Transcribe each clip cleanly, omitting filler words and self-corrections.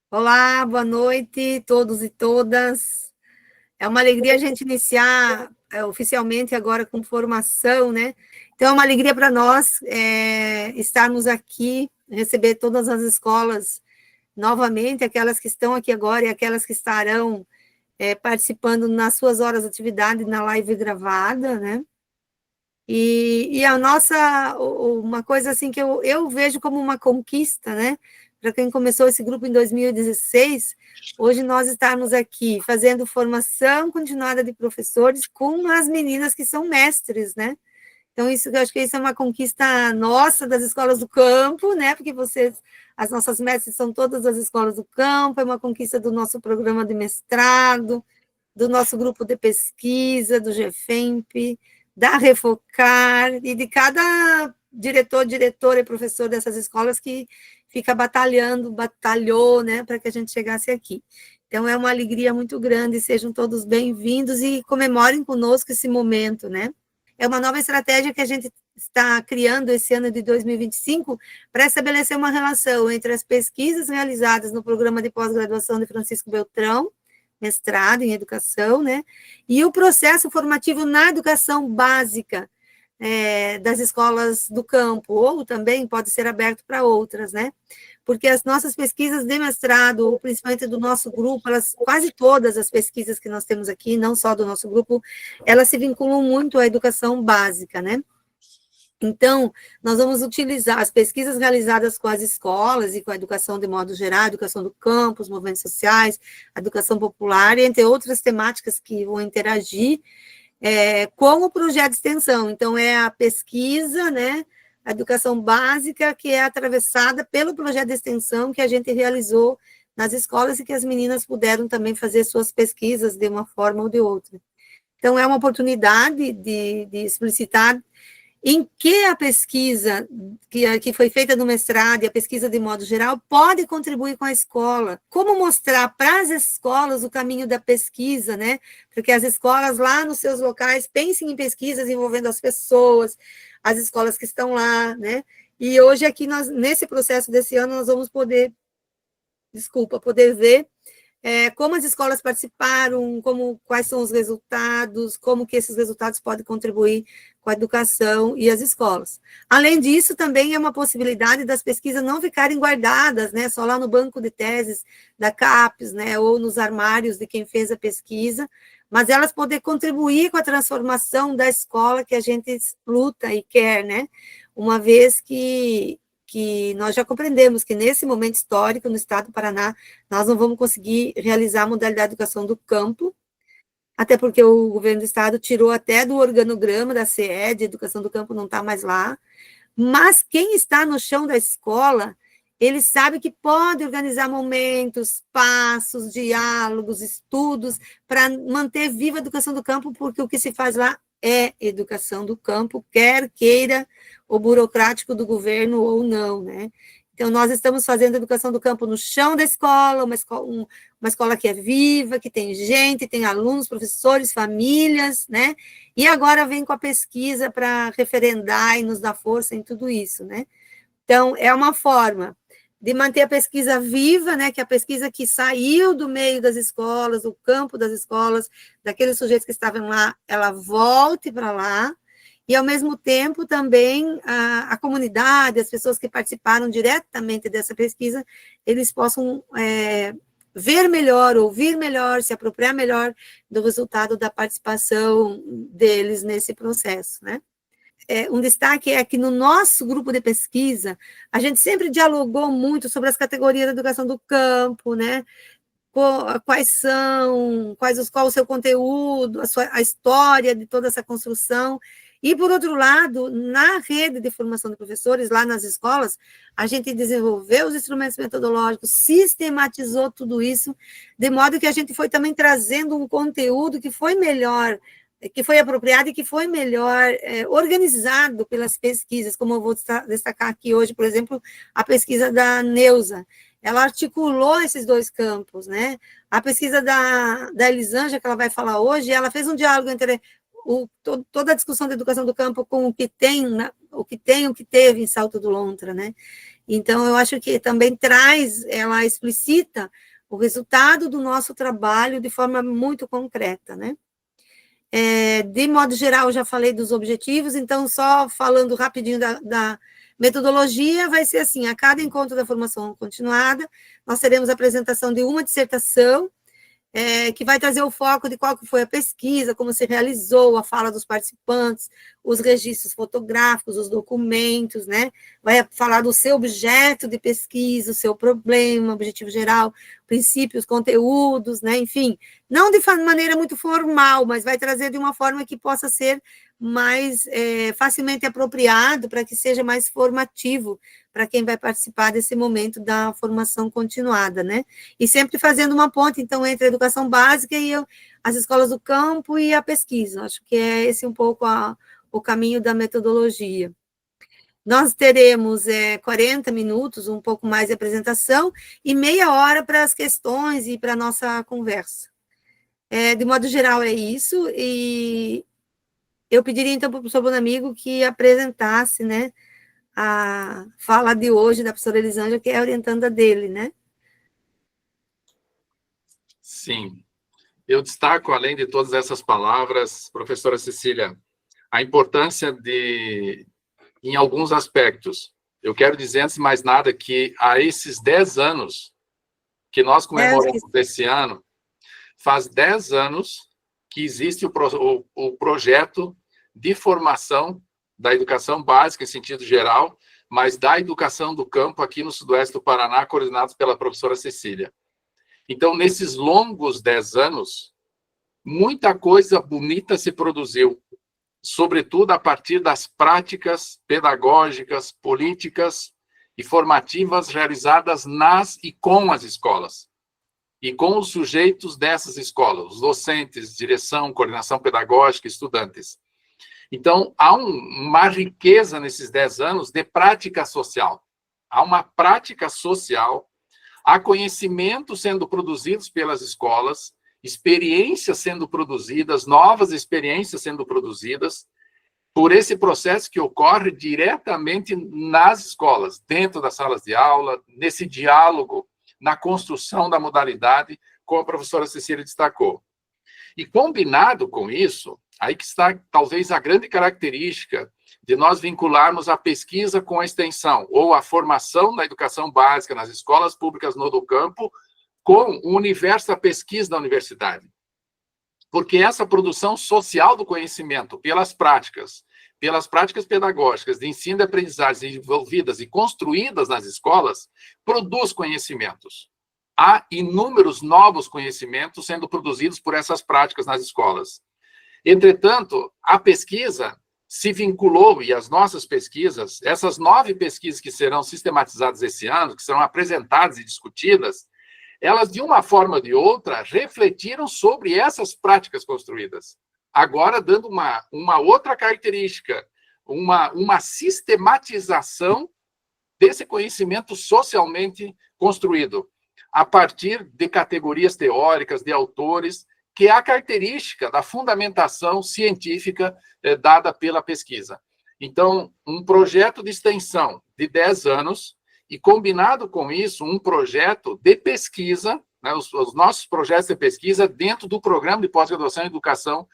Olá, boa noite, todos e todas. É uma alegria a gente iniciar oficialmente agora com formação, né? Então, é uma alegria para nós estarmos aqui, receber todas as escolas novamente, aquelas que estão aqui agora e aquelas que estarão participando nas suas horas de atividade na live gravada, né? E a nossa, uma coisa assim que eu vejo como uma conquista, né? Para quem começou esse grupo em 2016, hoje nós estarmos aqui fazendo formação continuada de professores com as meninas que são mestres, né? Então, isso, eu acho que isso é uma conquista nossa das escolas do campo, né? Porque vocês, as nossas mestres são todas das escolas do campo, é uma conquista do nosso programa de mestrado, do nosso grupo de pesquisa, do GFEMP, da Refocar, e de cada diretor, diretora e professor dessas escolas que fica batalhou, né, para que a gente chegasse aqui. Então, é uma alegria muito grande, sejam todos bem-vindos e comemorem conosco esse momento, né? É uma nova estratégia que a gente está criando esse ano de 2025 para estabelecer uma relação entre as pesquisas realizadas no programa de pós-graduação de Francisco Beltrão, mestrado em educação, né? E o processo formativo na educação básica das escolas do campo, ou também pode ser aberto para outras, né? Porque as nossas pesquisas de mestrado, principalmente do nosso grupo, quase todas as pesquisas que nós temos aqui, não só do nosso grupo, elas se vinculam muito à educação básica, né? Então, nós vamos utilizar as pesquisas realizadas com as escolas e com a educação de modo geral, a educação do campo, os movimentos sociais, a educação popular, entre outras temáticas que vão interagir com o projeto de extensão. Então, é a pesquisa, né, a educação básica, que é atravessada pelo projeto de extensão que a gente realizou nas escolas e que as meninas puderam também fazer suas pesquisas de uma forma ou de outra. Então, é uma oportunidade de explicitar em que a pesquisa que foi feita no mestrado e a pesquisa de modo geral pode contribuir com a escola. Como mostrar para as escolas o caminho da pesquisa, né? Porque as escolas lá nos seus locais pensem em pesquisas envolvendo as pessoas, as escolas que estão lá, né? E hoje aqui, nesse processo desse ano, nós vamos poder ver como as escolas participaram, quais são os resultados, como que esses resultados podem contribuir com a educação e as escolas. Além disso, também é uma possibilidade das pesquisas não ficarem guardadas, né, só lá no banco de teses da CAPES, né, ou nos armários de quem fez a pesquisa, mas elas poderem contribuir com a transformação da escola que a gente luta e quer, né, uma vez que nós já compreendemos que nesse momento histórico, no estado do Paraná, nós não vamos conseguir realizar a modalidade de educação do campo, até porque o governo do estado tirou até do organograma da CE, de educação do campo não está mais lá, mas quem está no chão da escola, ele sabe que pode organizar momentos, passos, diálogos, estudos, para manter viva a educação do campo, porque o que se faz lá é educação do campo, quer queira o burocrático do governo ou não, né? Então, nós estamos fazendo educação do campo no chão da escola, uma escola que é viva, que tem gente, tem alunos, professores, famílias, né? E agora vem com a pesquisa para referendar e nos dar força em tudo isso, né? Então, é uma forma de manter a pesquisa viva, né? Que é a pesquisa que saiu do meio das escolas, do campo das escolas, daqueles sujeitos que estavam lá, ela volte para lá, e, ao mesmo tempo, também a comunidade, as pessoas que participaram diretamente dessa pesquisa, eles possam ver melhor, ouvir melhor, se apropriar melhor do resultado da participação deles nesse processo, né? Um destaque é que no nosso grupo de pesquisa, a gente sempre dialogou muito sobre as categorias da educação do campo, né? Qual o seu conteúdo, a história de toda essa construção. E, por outro lado, na rede de formação de professores, lá nas escolas, a gente desenvolveu os instrumentos metodológicos, sistematizou tudo isso, de modo que a gente foi também trazendo um conteúdo que foi melhor, que foi apropriado e que foi melhor organizado pelas pesquisas, como eu vou destacar aqui hoje, por exemplo, a pesquisa da Neuza. Ela articulou esses dois campos, né? A pesquisa da Elisângela, que ela vai falar hoje, ela fez um diálogo entre toda a discussão da educação do campo com o que tem, o que teve em Salto do Lontra, né? Então, eu acho que também ela explicita o resultado do nosso trabalho de forma muito concreta, né? De modo geral, eu já falei dos objetivos, então, só falando rapidinho da metodologia, vai ser assim, a cada encontro da formação continuada, nós teremos a apresentação de uma dissertação, que vai trazer o foco de qual que foi a pesquisa, como se realizou, a fala dos participantes, os registros fotográficos, os documentos, né? Vai falar do seu objeto de pesquisa, o seu problema, objetivo geral, princípios, conteúdos, né? Enfim, não de maneira muito formal, mas vai trazer de uma forma que possa ser mais facilmente apropriado, para que seja mais formativo para quem vai participar desse momento da formação continuada, né? E sempre fazendo uma ponte, então, entre a educação básica e as escolas do campo e a pesquisa. Acho que é esse um pouco o caminho da metodologia. Nós teremos 40 minutos, um pouco mais de apresentação, e meia hora para as questões e para a nossa conversa. De modo geral, é isso, e eu pediria, então, para o professor Bonamigo que apresentasse, né, a fala de hoje da professora Elisângela, que é a orientanda dele, né? Sim. Eu destaco, além de todas essas palavras, professora Cecília, a importância em alguns aspectos. Eu quero dizer, antes de mais nada, que há esses 10 anos que nós comemoramos esse ano, faz 10 anos que existe o projeto de formação da educação básica, em sentido geral, mas da educação do campo aqui no sudoeste do Paraná, coordenados pela professora Cecília. Então, nesses longos 10 anos, muita coisa bonita se produziu, sobretudo a partir das práticas pedagógicas, políticas e formativas realizadas nas e com as escolas, e com os sujeitos dessas escolas, os docentes, direção, coordenação pedagógica, estudantes. Então, há uma riqueza nesses 10 anos de prática social. Há uma prática social, há conhecimentos sendo produzidos pelas escolas, experiências sendo produzidas, novas experiências sendo produzidas, por esse processo que ocorre diretamente nas escolas, dentro das salas de aula, nesse diálogo, na construção da modalidade, como a professora Cecília destacou. E combinado com isso, aí que está talvez a grande característica de nós vincularmos a pesquisa com a extensão, ou a formação da educação básica nas escolas públicas no do campo, com o universo da pesquisa da universidade. Porque essa produção social do conhecimento, pelas práticas pedagógicas de ensino e aprendizagem desenvolvidas e construídas nas escolas, produz conhecimentos. Há inúmeros novos conhecimentos sendo produzidos por essas práticas nas escolas. Entretanto, a pesquisa se vinculou, e as nossas pesquisas, essas 9 pesquisas que serão sistematizadas esse ano, que serão apresentadas e discutidas, elas, de uma forma ou de outra, refletiram sobre essas práticas construídas. Agora, dando uma outra característica, uma sistematização desse conhecimento socialmente construído, a partir de categorias teóricas, de autores, que é a característica da fundamentação científica dada pela pesquisa. Então, um projeto de extensão de 10 anos, e combinado com isso, um projeto de pesquisa, né, os nossos projetos de pesquisa dentro do Programa de Pós-Graduação em Educação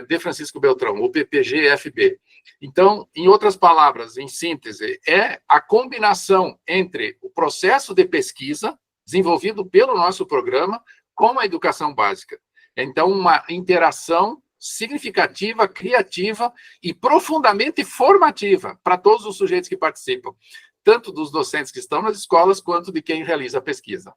de Francisco Beltrão, o PPG-FB. Então, em outras palavras, em síntese, é a combinação entre o processo de pesquisa desenvolvido pelo nosso programa com a educação básica. Então, uma interação significativa, criativa e profundamente formativa para todos os sujeitos que participam, tanto dos docentes que estão nas escolas, quanto de quem realiza a pesquisa.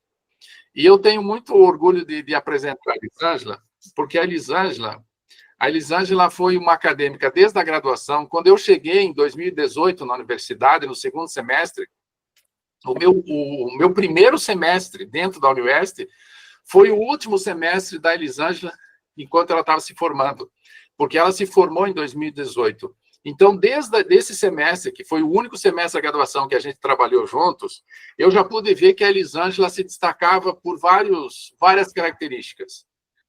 E eu tenho muito orgulho de apresentar a Elisângela, porque a Elisângela foi uma acadêmica desde a graduação. Quando eu cheguei em 2018 na universidade, no segundo semestre, o meu primeiro semestre dentro da Unioeste foi o último semestre da Elisângela enquanto ela estava se formando, porque ela se formou em 2018. Então, desde esse semestre, que foi o único semestre da graduação que a gente trabalhou juntos, eu já pude ver que a Elisângela se destacava por várias características.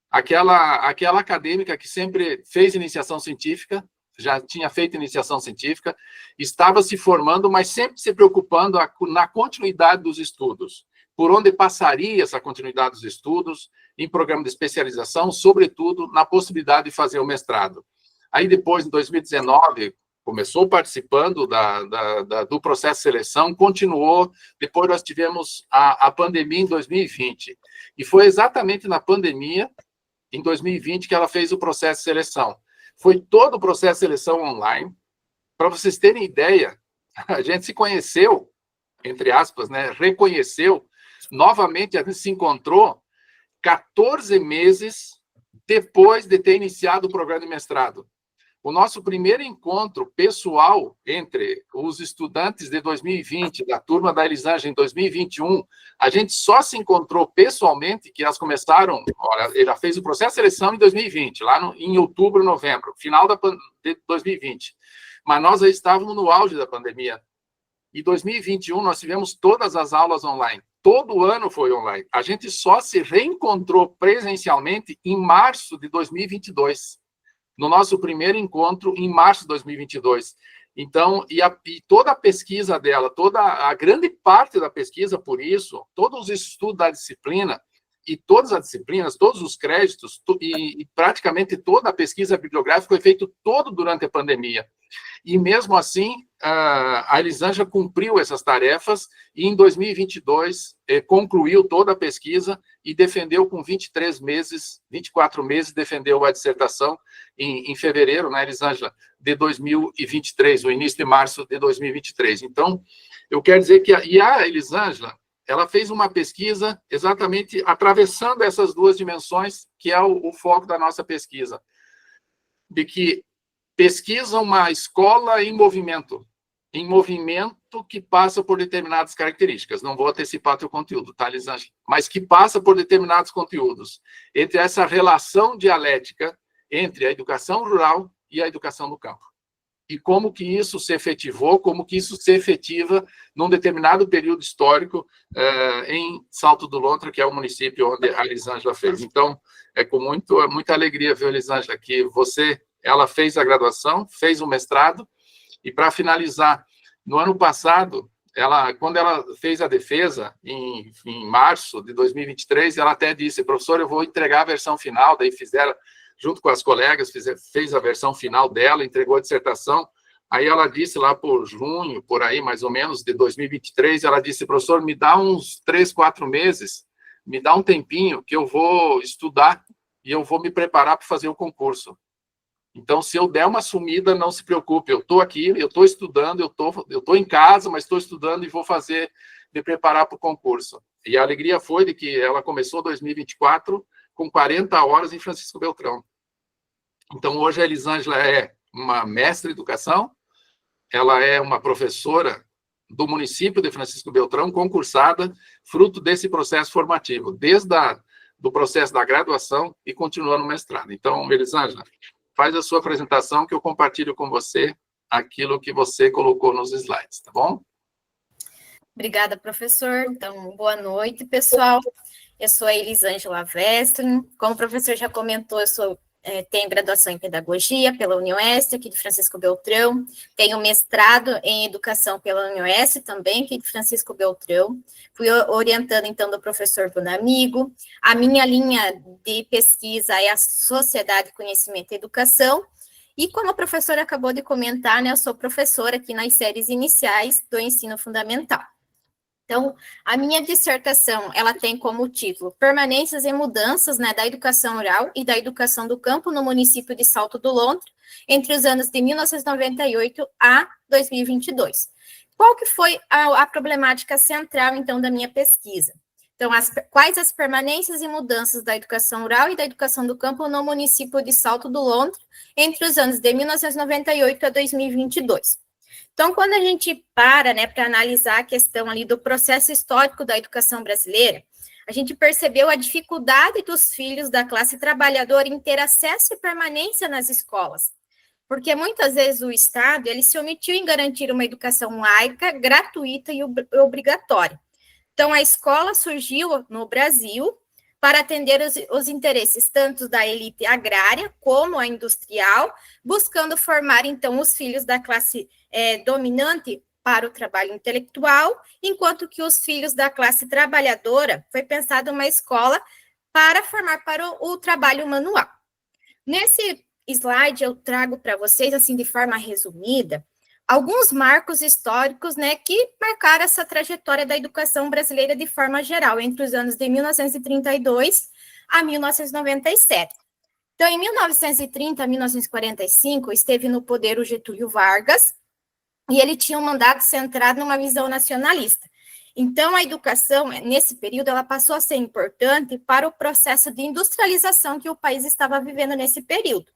Aquela acadêmica que sempre fez iniciação científica, já tinha feito iniciação científica, estava se formando, mas sempre se preocupando na continuidade dos estudos, por onde passaria essa continuidade dos estudos, em programa de especialização, sobretudo na possibilidade de fazer o mestrado. Aí depois, em 2019, começou participando do processo de seleção, continuou, depois nós tivemos a pandemia em 2020, e foi exatamente na pandemia, em 2020, que ela fez o processo de seleção. Foi todo o processo de seleção online. Para vocês terem ideia, a gente se conheceu, entre aspas, né, reconheceu, novamente a gente se encontrou 14 meses depois de ter iniciado o programa de mestrado. O nosso primeiro encontro pessoal entre os estudantes de 2020, da turma da Elisângela em 2021, a gente só se encontrou pessoalmente, que elas começaram, ele já fez o processo de seleção em 2020, lá em outubro, novembro, final de 2020. Mas nós aí estávamos no auge da pandemia. Em 2021, nós tivemos todas as aulas online. Todo ano foi online. A gente só se reencontrou presencialmente em março de 2022. No nosso primeiro encontro, em março de 2022. Então, e toda a pesquisa dela, toda a grande parte da pesquisa, por isso, todos os estudos da disciplina, e todas as disciplinas, todos os créditos, e praticamente toda a pesquisa bibliográfica foi feita todo durante a pandemia. E mesmo assim, a Elisângela cumpriu essas tarefas e em 2022 concluiu toda a pesquisa e defendeu com 23 meses, 24 meses, defendeu a dissertação em fevereiro, né, Elisângela, de 2023, o início de março de 2023. Então, eu quero dizer que a Elisângela, ela fez uma pesquisa exatamente atravessando essas duas dimensões, que é o foco da nossa pesquisa, de que pesquisa uma escola em movimento que passa por determinadas características. Não vou antecipar teu conteúdo, tá, Elisângela? Mas que passa por determinados conteúdos. Entre essa relação dialética entre a educação rural e a educação no campo. E como que isso se efetivou, como que isso se efetiva num determinado período histórico em Salto do Lontra, que é o município onde a Elisângela fez. Então, é com muita alegria ver, Elisângela, que ela fez a graduação, fez o mestrado, e para finalizar, no ano passado, quando ela fez a defesa, em março de 2023, ela até disse, professor, eu vou entregar a versão final, daí fizeram, junto com as colegas, fez a versão final dela, entregou a dissertação, aí ela disse lá por junho, por aí, mais ou menos, de 2023, ela disse, professor, me dá uns 3, 4 meses, me dá um tempinho que eu vou estudar e eu vou me preparar para fazer o concurso. Então, se eu der uma sumida, não se preocupe, eu estou aqui, eu estou estudando, eu estou em casa, mas estou estudando e vou me preparar para o concurso. E a alegria foi de que ela começou 2024 com 40 horas em Francisco Beltrão. Então, hoje a Elisângela é uma mestra de educação, ela é uma professora do município de Francisco Beltrão, concursada, fruto desse processo formativo, desde do processo da graduação e continuando no mestrado. Então, Elisângela, faz a sua apresentação que eu compartilho com você aquilo que você colocou nos slides, tá bom? Obrigada, professor. Então, boa noite, pessoal. Eu sou a Elisângela Westring. Como o professor já comentou, eu tenho graduação em Pedagogia pela Unioeste, aqui de Francisco Beltrão. Tenho mestrado em Educação pela Unioeste, também aqui de Francisco Beltrão. Fui orientando, então, do professor Bonamigo. A minha linha de pesquisa é a Sociedade, Conhecimento e Educação. E como a professora acabou de comentar, né, eu sou professora aqui nas séries iniciais do ensino fundamental. Então, a minha dissertação, ela tem como título Permanências e Mudanças, né, da Educação Rural e da Educação do Campo no município de Salto do Lontra, entre os anos de 1998 a 2022. Qual que foi a problemática central, então, da minha pesquisa? Então, quais as permanências e mudanças da educação rural e da educação do campo no município de Salto do Lontra, entre os anos de 1998 a 2022? Então, quando a gente para, né, para analisar a questão ali do processo histórico da educação brasileira, a gente percebeu a dificuldade dos filhos da classe trabalhadora em ter acesso e permanência nas escolas, porque muitas vezes o Estado, ele se omitiu em garantir uma educação laica, gratuita e obrigatória. Então, a escola surgiu no Brasil para atender os interesses tanto da elite agrária como a industrial, buscando formar, então, os filhos da classe dominante para o trabalho intelectual, enquanto que os filhos da classe trabalhadora foi pensada uma escola para formar para o trabalho manual. Nesse slide, eu trago para vocês, assim, de forma resumida, alguns marcos históricos, né, que marcaram essa trajetória da educação brasileira de forma geral, entre os anos de 1932 a 1997. Então, em 1930 a 1945, esteve no poder o Getúlio Vargas, e ele tinha um mandato centrado numa visão nacionalista. Então, a educação, nesse período, ela passou a ser importante para o processo de industrialização que o país estava vivendo nesse período.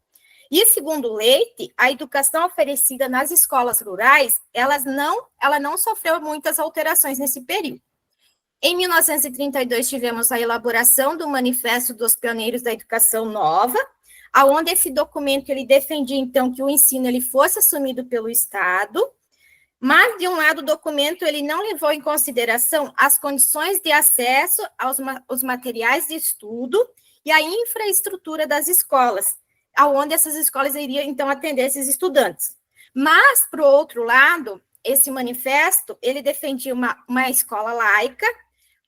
E, segundo Leite, a educação oferecida nas escolas rurais, ela não sofreu muitas alterações nesse período. Em 1932, tivemos a elaboração do Manifesto dos Pioneiros da Educação Nova, onde esse documento ele defendia, então, que o ensino ele fosse assumido pelo Estado, mas, de um lado, o documento ele não levou em consideração as condições de acesso aos materiais de estudo e a infraestrutura das escolas, aonde essas escolas iriam, então, atender esses estudantes. Mas, por outro lado, esse manifesto, ele defendia uma escola laica,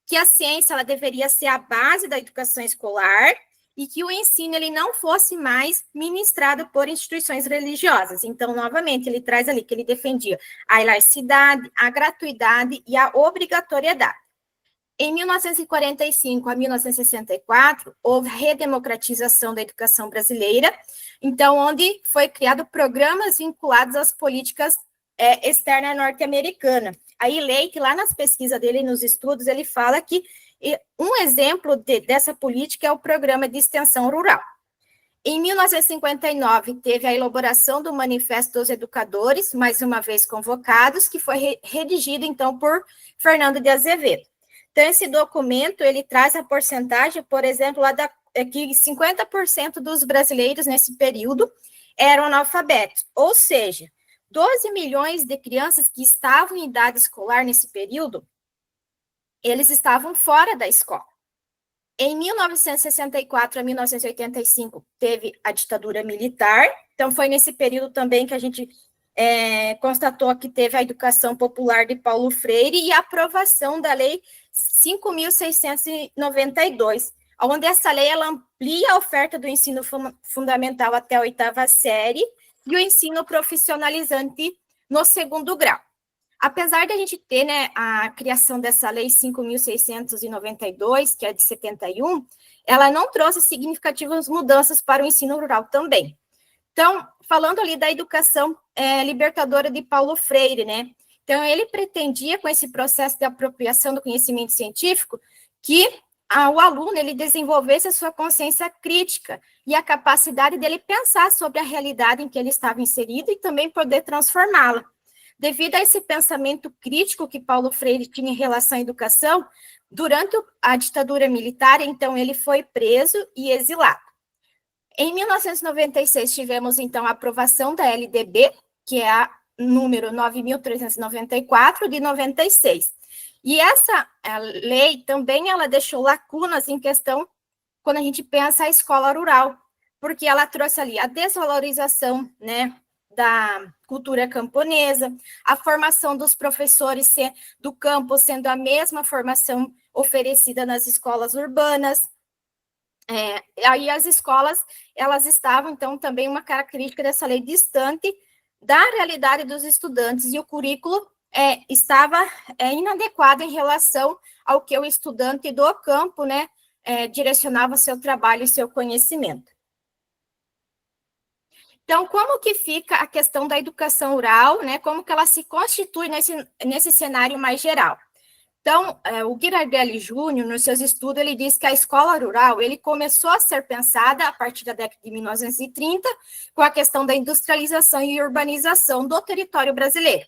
que a ciência ela deveria ser a base da educação escolar e que o ensino ele não fosse mais ministrado por instituições religiosas. Então, novamente, ele traz ali que ele defendia a laicidade, a gratuidade e a obrigatoriedade. Em 1945 a 1964, houve redemocratização da educação brasileira, então, onde foi criado programas vinculados às políticas externas norte-americanas. Aí, Leite, lá nas pesquisas dele, nos estudos, ele fala que um exemplo dessa política é o Programa de Extensão Rural. Em 1959, teve a elaboração do Manifesto dos Educadores, mais uma vez convocados, que foi redigido, então, por Fernando de Azevedo. Então, esse documento, ele traz a porcentagem, por exemplo, lá que 50% dos brasileiros nesse período eram analfabetos, ou seja, 12 milhões de crianças que estavam em idade escolar nesse período, eles estavam fora da escola. Em 1964 a 1985, teve a ditadura militar, então foi nesse período também que a gente constatou que teve a educação popular de Paulo Freire e a aprovação da Lei 5.692, onde essa lei ela amplia a oferta do ensino fundamental até a 8ª série e o ensino profissionalizante no 2º grau. Apesar de a gente ter, né, a criação dessa lei 5.692, que é de 71, ela não trouxe significativas mudanças para o ensino rural também. Então, falando ali da educação libertadora de Paulo Freire, né? Então, ele pretendia, com esse processo de apropriação do conhecimento científico, que o aluno ele desenvolvesse a sua consciência crítica e a capacidade dele pensar sobre a realidade em que ele estava inserido e também poder transformá-la. Devido a esse pensamento crítico que Paulo Freire tinha em relação à educação, durante a ditadura militar, então, ele foi preso e exilado. Em 1996, tivemos, então, a aprovação da LDB, que é a número 9.394, de 96. E essa lei também, ela deixou lacunas em questão, quando a gente pensa a escola rural, porque ela trouxe ali a desvalorização, né, da cultura camponesa, a formação dos professores do campo sendo a mesma formação oferecida nas escolas urbanas. Aí as escolas, elas estavam, então, também uma característica dessa lei distante da realidade dos estudantes, e o currículo estava inadequado em relação ao que o estudante do campo, né, direcionava seu trabalho e seu conhecimento. Então, como que fica a questão da educação rural, né? Como que ela se constitui nesse cenário mais geral? Então, o Ghirardelli Júnior, nos seus estudos, ele diz que a escola rural, ele começou a ser pensada a partir da década de 1930, com a questão da industrialização e urbanização do território brasileiro.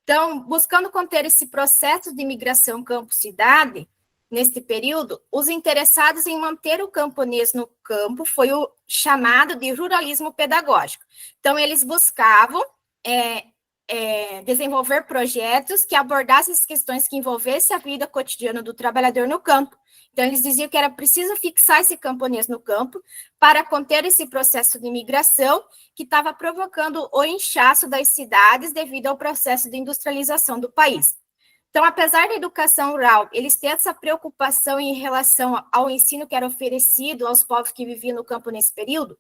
Então, buscando conter esse processo de migração campo-cidade, neste período, os interessados em manter o camponês no campo foi o chamado de ruralismo pedagógico. Então, eles buscavam desenvolver projetos que abordassem as questões que envolvessem a vida cotidiana do trabalhador no campo. Então, eles diziam que era preciso fixar esse camponês no campo para conter esse processo de imigração que estava provocando o inchaço das cidades devido ao processo de industrialização do país. Então, apesar da educação rural, eles têm essa preocupação em relação ao ensino que era oferecido aos povos que viviam no campo nesse período,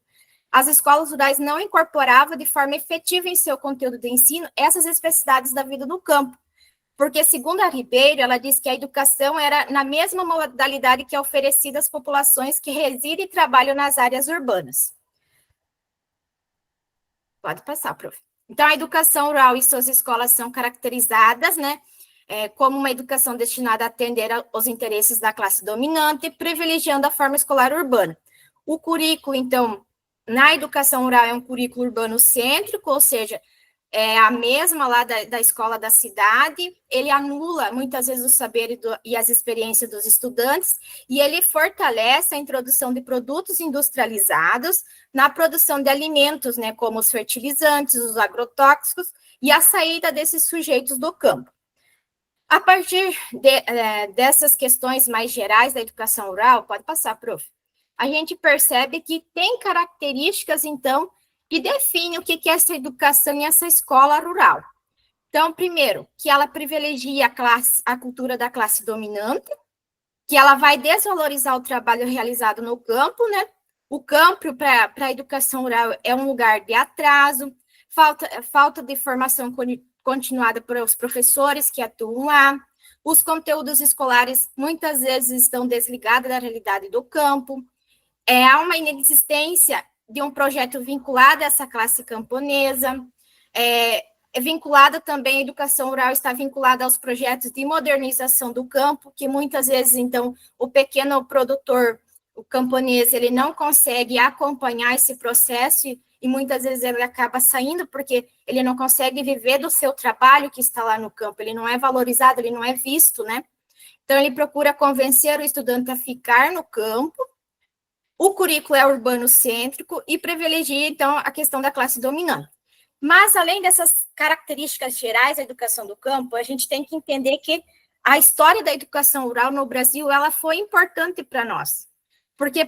as escolas rurais não incorporavam de forma efetiva em seu conteúdo de ensino essas especificidades da vida no campo, porque, segundo a Ribeiro, ela diz que a educação era na mesma modalidade que é oferecida às populações que residem e trabalham nas áreas urbanas. Pode passar, prof. Então, a educação rural e suas escolas são caracterizadas, né, como uma educação destinada a atender aos interesses da classe dominante, privilegiando a forma escolar urbana. O currículo, então, na educação rural é um currículo urbano cêntrico, ou seja, é a mesma lá da escola da cidade, ele anula muitas vezes o saber e as experiências dos estudantes, e ele fortalece a introdução de produtos industrializados na produção de alimentos, né, como os fertilizantes, os agrotóxicos, e a saída desses sujeitos do campo. A partir dessas questões mais gerais da educação rural, pode passar, prof, a gente percebe que tem características, então, que definem o que é essa educação e essa escola rural. Então, primeiro, que ela privilegia a cultura da classe dominante, que ela vai desvalorizar o trabalho realizado no campo, né? O campo, para a educação rural, é um lugar de atraso, falta de formação continuada para os professores que atuam lá, os conteúdos escolares muitas vezes estão desligados da realidade do campo, há uma inexistência de um projeto vinculado a essa classe camponesa, vinculada também, a educação rural está vinculada aos projetos de modernização do campo, que muitas vezes, então, o pequeno produtor, o camponês, ele não consegue acompanhar esse processo e muitas vezes ele acaba saindo porque ele não consegue viver do seu trabalho que está lá no campo, ele não é valorizado, ele não é visto, né? Então, ele procura convencer o estudante a ficar no campo. O currículo é urbano-cêntrico e privilegia, então, a questão da classe dominante. Mas, além dessas características gerais da educação do campo, a gente tem que entender que a história da educação rural no Brasil, ela foi importante para nós. Porque,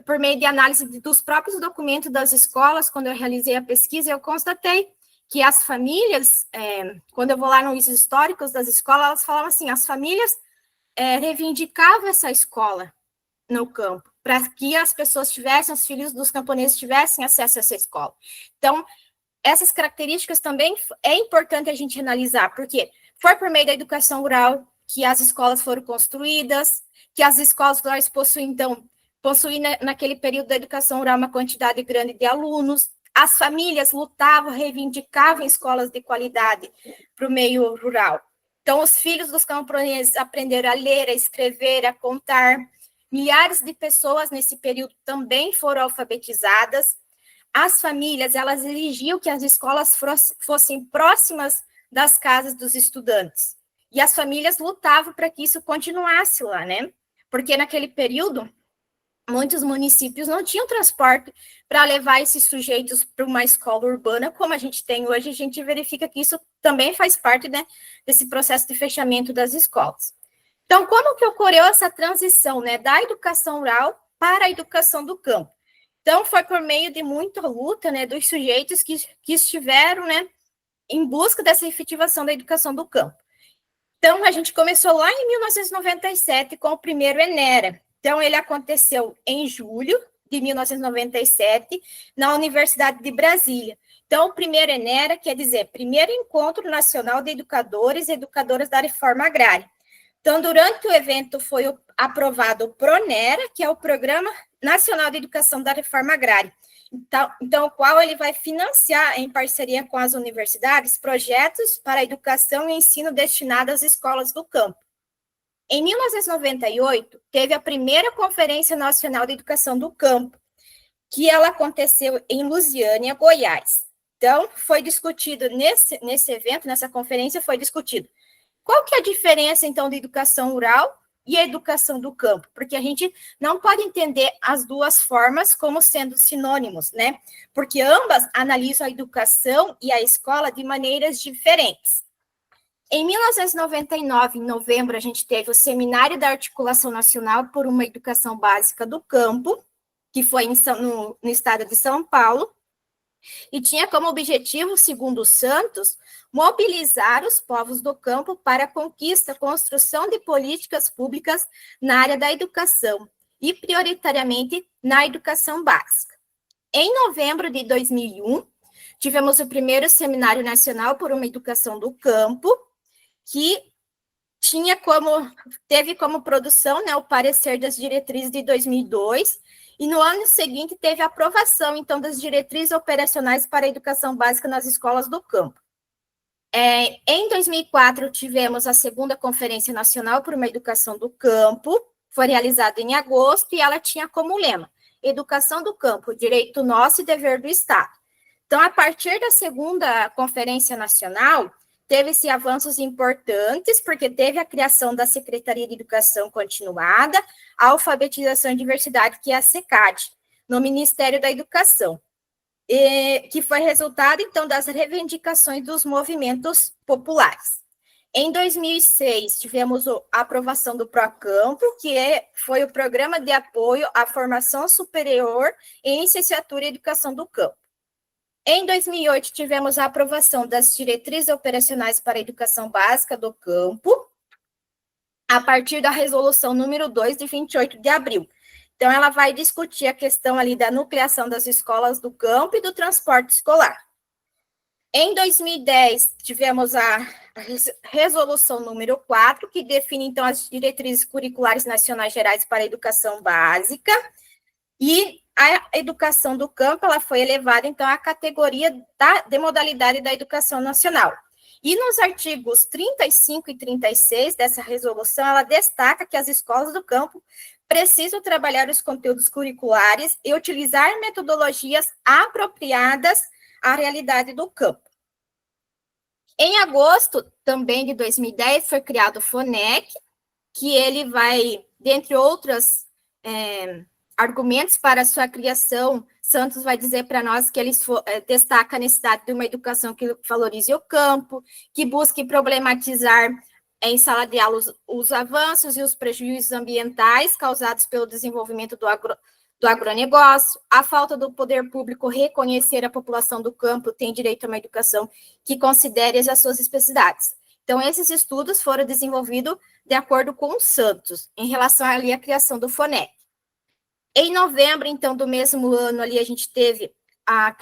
por meio de análise dos próprios documentos das escolas, quando eu realizei a pesquisa, eu constatei que as famílias, quando eu vou lá nos históricos das escolas, elas falavam assim, as famílias reivindicavam essa escola no campo, para que as pessoas tivessem, os filhos dos camponeses tivessem acesso a essa escola. Então, essas características também é importante a gente analisar, porque foi por meio da educação rural que as escolas foram construídas, que as escolas rurais possuem, então, naquele período da educação rural uma quantidade grande de alunos, as famílias lutavam, reivindicavam escolas de qualidade para o meio rural. Então, os filhos dos camponeses aprenderam a ler, a escrever, a contar. Milhares de pessoas nesse período também foram alfabetizadas. As famílias, elas exigiam que as escolas fossem próximas das casas dos estudantes. E as famílias lutavam para que isso continuasse lá, né? Porque naquele período, muitos municípios não tinham transporte para levar esses sujeitos para uma escola urbana, como a gente tem hoje, a gente verifica que isso também faz parte, né, desse processo de fechamento das escolas. Então, como que ocorreu essa transição, né, da educação rural para a educação do campo? Então, foi por meio de muita luta, né, dos sujeitos que estiveram, né, em busca dessa efetivação da educação do campo. Então, a gente começou lá em 1997 com o primeiro ENERA. Então, ele aconteceu em julho de 1997, na Universidade de Brasília. Então, o primeiro ENERA quer dizer Primeiro Encontro Nacional de Educadores e Educadoras da Reforma Agrária. Então, durante o evento foi aprovado o PRONERA, que é o Programa Nacional de Educação da Reforma Agrária, então o qual ele vai financiar, em parceria com as universidades, projetos para educação e ensino destinados às escolas do campo. Em 1998, teve a primeira Conferência Nacional de Educação do Campo, que ela aconteceu em Lusiânia, Goiás. Então, foi discutido nesse evento, nessa conferência, foi discutido qual que é a diferença, então, da educação rural e a educação do campo, porque a gente não pode entender as duas formas como sendo sinônimos, né? Porque ambas analisam a educação e a escola de maneiras diferentes. Em 1999, em novembro, a gente teve o Seminário da Articulação Nacional por uma Educação Básica do Campo, que foi no estado de São Paulo, e tinha como objetivo, segundo os Santos, mobilizar os povos do campo para a conquista, construção de políticas públicas na área da educação, e prioritariamente na educação básica. Em novembro de 2001, tivemos o primeiro Seminário Nacional por uma Educação do Campo, que teve como produção, né, o parecer das diretrizes de 2002, e no ano seguinte teve a aprovação, então, das diretrizes operacionais para a educação básica nas escolas do campo. Em 2004, tivemos a segunda Conferência Nacional por uma Educação do Campo, foi realizada em agosto, e ela tinha como lema: Educação do Campo, direito nosso e dever do Estado. Então, a partir da segunda Conferência Nacional, teve-se avanços importantes, porque teve a criação da Secretaria de Educação Continuada, Alfabetização e Diversidade, que é a SECAD, no Ministério da Educação, que foi resultado, então, das reivindicações dos movimentos populares. Em 2006, tivemos a aprovação do PROCampo, que foi o Programa de Apoio à Formação Superior em Licenciatura e Educação do Campo. Em 2008, tivemos a aprovação das diretrizes operacionais para a educação básica do campo, a partir da resolução número 2, de 28 de abril. Então, ela vai discutir a questão ali da nucleação das escolas do campo e do transporte escolar. Em 2010, tivemos a resolução número 4, que define, então, as diretrizes curriculares nacionais gerais para a educação básica, e a educação do campo, ela foi elevada, então, à categoria de modalidade da educação nacional. E nos artigos 35 e 36 dessa resolução, ela destaca que as escolas do campo precisam trabalhar os conteúdos curriculares e utilizar metodologias apropriadas à realidade do campo. Em agosto, também de 2010, foi criado o FONEC, que ele vai, dentre outros argumentos para a sua criação, Santos vai dizer para nós que ele destaca a necessidade de uma educação que valorize o campo, que busque problematizar em sala de aula os avanços e os prejuízos ambientais causados pelo desenvolvimento do agronegócio, a falta do poder público reconhecer a população do campo tem direito a uma educação que considere as suas especificidades. Então, esses estudos foram desenvolvidos de acordo com o Santos, em relação ali à criação do FONEC. Em novembro, então, do mesmo ano, ali a gente teve a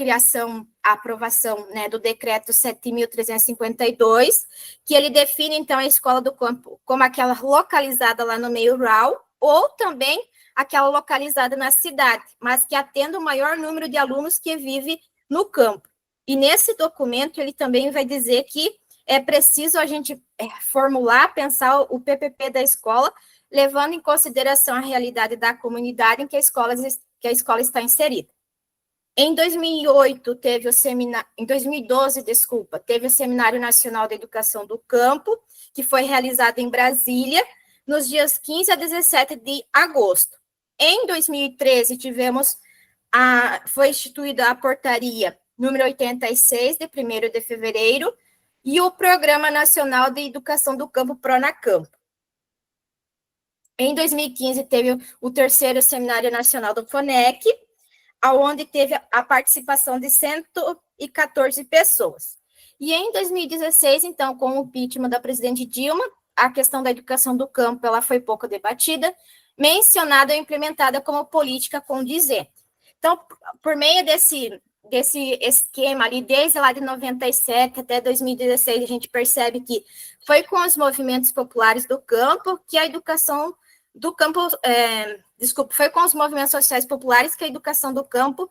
aprovação, né, do decreto 7.352, que ele define, então, a escola do campo como aquela localizada lá no meio rural, ou também aquela localizada na cidade, mas que atenda o maior número de alunos que vive no campo. E nesse documento, ele também vai dizer que é preciso a gente formular, pensar o PPP da escola, levando em consideração a realidade da comunidade em que a escola está inserida. Em 2008, em 2012, teve o Seminário Nacional da Educação do Campo, que foi realizado em Brasília, nos dias 15 a 17 de agosto. Em 2013, foi instituída a portaria número 86, de 1º de fevereiro, e o Programa Nacional de Educação do Campo, PRONACAMPO. Em 2015, teve o 3º Seminário Nacional do FONEC, onde teve a participação de 114 pessoas. E em 2016, então, com o impeachment da presidente Dilma, a questão da educação do campo ela foi pouco debatida, mencionada e implementada como política condizente. Então, por meio desse esquema ali, desde lá de 97 até 2016, a gente percebe que foi com os movimentos populares do campo que a educação do campo, foi com os movimentos sociais populares que a educação do campo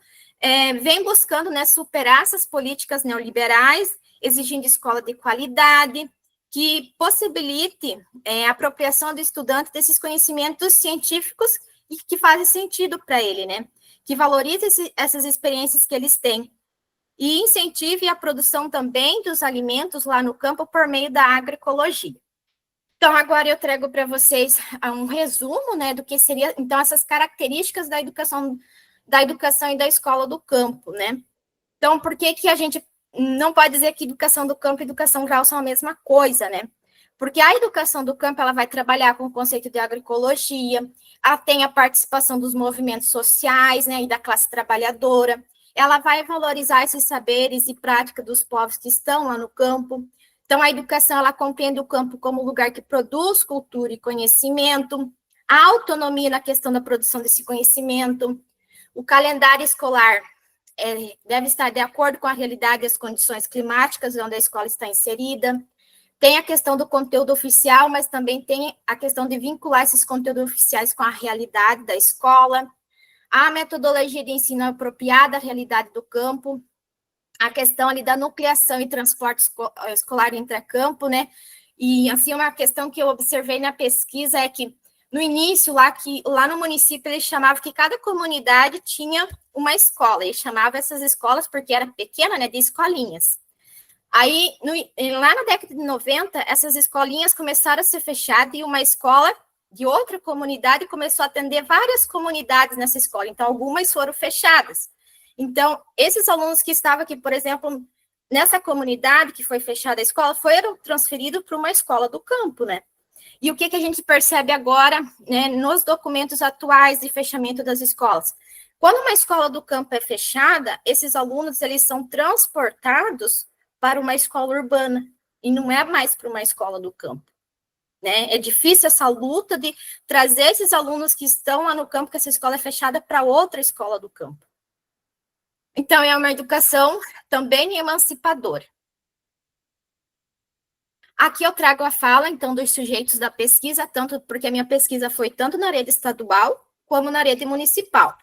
vem buscando, né, superar essas políticas neoliberais, exigindo escola de qualidade, que possibilite a apropriação do estudante desses conhecimentos científicos e que fazem sentido para ele, né? Que valorize essas experiências que eles têm e incentive a produção também dos alimentos lá no campo por meio da agroecologia. Então, agora eu trago para vocês um resumo, né, do que seria, então, essas características da educação e da escola do campo, né? Então, por que que a gente não pode dizer que educação do campo e educação rural são a mesma coisa, né? Porque a educação do campo, ela vai trabalhar com o conceito de agroecologia, ela tem a participação dos movimentos sociais, né, e da classe trabalhadora, ela vai valorizar esses saberes e práticas dos povos que estão lá no campo. Então, a educação, ela compreende o campo como lugar que produz cultura e conhecimento, a autonomia na questão da produção desse conhecimento, o calendário escolar deve estar de acordo com a realidade e as condições climáticas onde a escola está inserida. Tem a questão do conteúdo oficial, mas também tem a questão de vincular esses conteúdos oficiais com a realidade da escola, a metodologia de ensino apropriada à realidade do campo, a questão ali da nucleação e transporte escolar intracampo, né? E, assim, uma questão que eu observei na pesquisa é que, no início, lá no município, eles chamavam que cada comunidade tinha uma escola, eles chamavam essas escolas, porque era pequena, né, de escolinhas. Aí, lá na década de 90, essas escolinhas começaram a ser fechadas e uma escola de outra comunidade começou a atender várias comunidades nessa escola. Então, algumas foram fechadas. Então, esses alunos que estavam aqui, por exemplo, nessa comunidade que foi fechada a escola, foram transferidos para uma escola do campo, né? E o que a gente percebe agora, né, nos documentos atuais de fechamento das escolas? Quando uma escola do campo é fechada, esses alunos, eles são transportados para uma escola urbana, e não é mais para uma escola do campo, né? É difícil essa luta de trazer esses alunos que estão lá no campo, que essa escola é fechada, para outra escola do campo. Então, é uma educação também emancipadora. Aqui eu trago a fala, então, dos sujeitos da pesquisa, tanto porque a minha pesquisa foi tanto na rede estadual, como na rede municipal.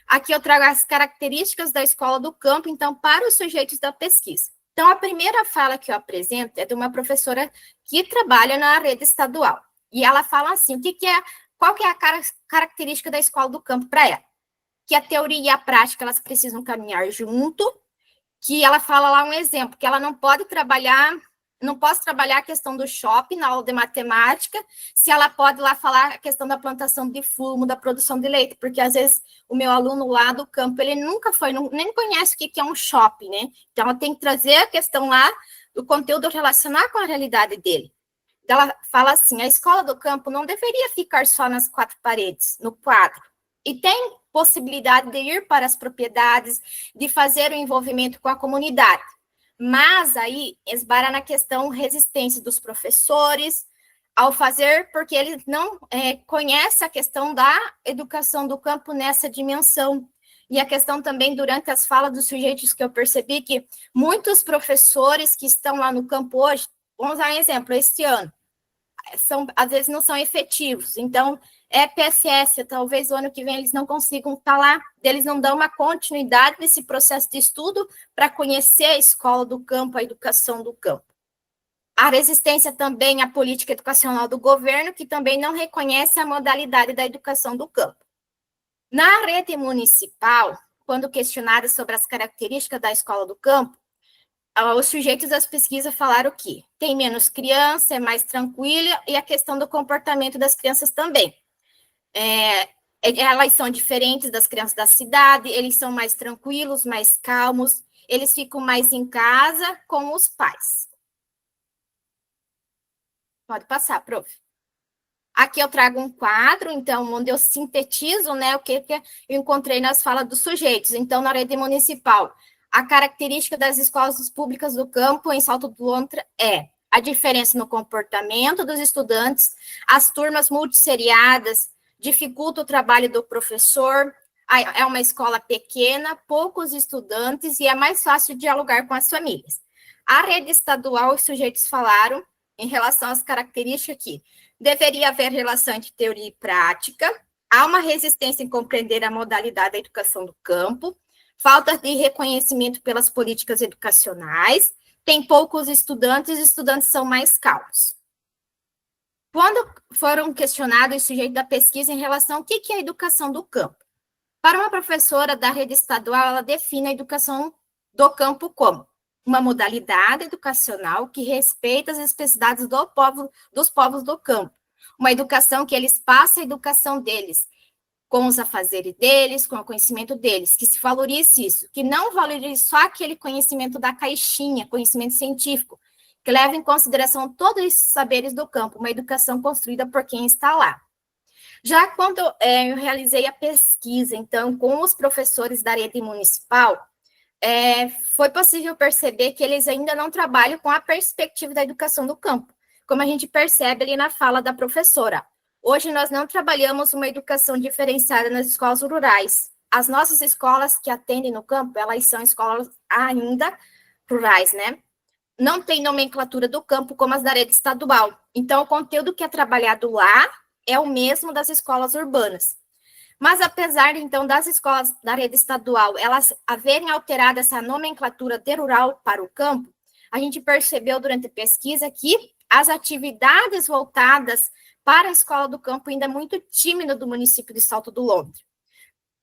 Aqui eu trago as características da escola do campo, então, para os sujeitos da pesquisa. Então, a primeira fala que eu apresento é de uma professora que trabalha na rede estadual. E ela fala assim, qual que é a característica da escola do campo para ela? Que a teoria e a prática, elas precisam caminhar junto, que ela fala lá um exemplo, que ela não posso trabalhar a questão do shopping na aula de matemática, se ela pode lá falar a questão da plantação de fumo, da produção de leite, porque às vezes o meu aluno lá do campo, ele nunca foi, nem conhece o que é um shopping, né? Então, ela tem que trazer a questão lá do conteúdo relacionar com a realidade dele. Ela fala assim, a escola do campo não deveria ficar só nas quatro paredes, no quadro, e tem possibilidade de ir para as propriedades, de fazer o envolvimento com a comunidade. Mas aí esbarra na questão resistência dos professores ao fazer, porque eles não conhecem a questão da educação do campo nessa dimensão. E a questão também, durante as falas dos sujeitos, que eu percebi que muitos professores que estão lá no campo hoje, vamos dar um exemplo, este ano, às vezes não são efetivos. Então, PSS, talvez o ano que vem eles não consigam estar lá, eles não dão uma continuidade nesse processo de estudo para conhecer a escola do campo, a educação do campo. A resistência também à política educacional do governo, que também não reconhece a modalidade da educação do campo. Na rede municipal, quando questionados sobre as características da escola do campo, os sujeitos das pesquisas falaram que tem menos criança, é mais tranquila, e a questão do comportamento das crianças também. Elas são diferentes das crianças da cidade, eles são mais tranquilos, mais calmos, eles ficam mais em casa com os pais. Pode passar, prof. Aqui eu trago um quadro, então, onde eu sintetizo, né, o que eu encontrei nas falas dos sujeitos. Então, na rede municipal, a característica das escolas públicas do campo em Salto do Lontra é a diferença no comportamento dos estudantes, as turmas multisseriadas, dificulta o trabalho do professor, é uma escola pequena, poucos estudantes e é mais fácil dialogar com as famílias. A rede estadual, os sujeitos falaram, em relação às características aqui, deveria haver relação entre teoria e prática, há uma resistência em compreender a modalidade da educação do campo, falta de reconhecimento pelas políticas educacionais, tem poucos estudantes, os estudantes são mais calmos. Quando foram questionados os sujeitos da pesquisa em relação ao que é a educação do campo? Para uma professora da rede estadual, ela define a educação do campo como uma modalidade educacional que respeita as especificidades dos povos do campo. Uma educação que eles passam a educação deles, com os afazeres deles, com o conhecimento deles, que se valorize isso, que não valorize só aquele conhecimento da caixinha, conhecimento científico, que leve em consideração todos esses saberes do campo, uma educação construída por quem está lá. Já quando eu realizei a pesquisa, então, com os professores da rede municipal, foi possível perceber que eles ainda não trabalham com a perspectiva da educação do campo, como a gente percebe ali na fala da professora. Hoje nós não trabalhamos uma educação diferenciada nas escolas rurais. As nossas escolas que atendem no campo, elas são escolas ainda rurais, né? Não tem nomenclatura do campo como as da rede estadual. Então, o conteúdo que é trabalhado lá é o mesmo das escolas urbanas. Mas, apesar, então, das escolas da rede estadual, elas haverem alterado essa nomenclatura de rural para o campo, a gente percebeu durante a pesquisa que as atividades voltadas para a escola do campo ainda é muito tímida do município de Salto do Lontra.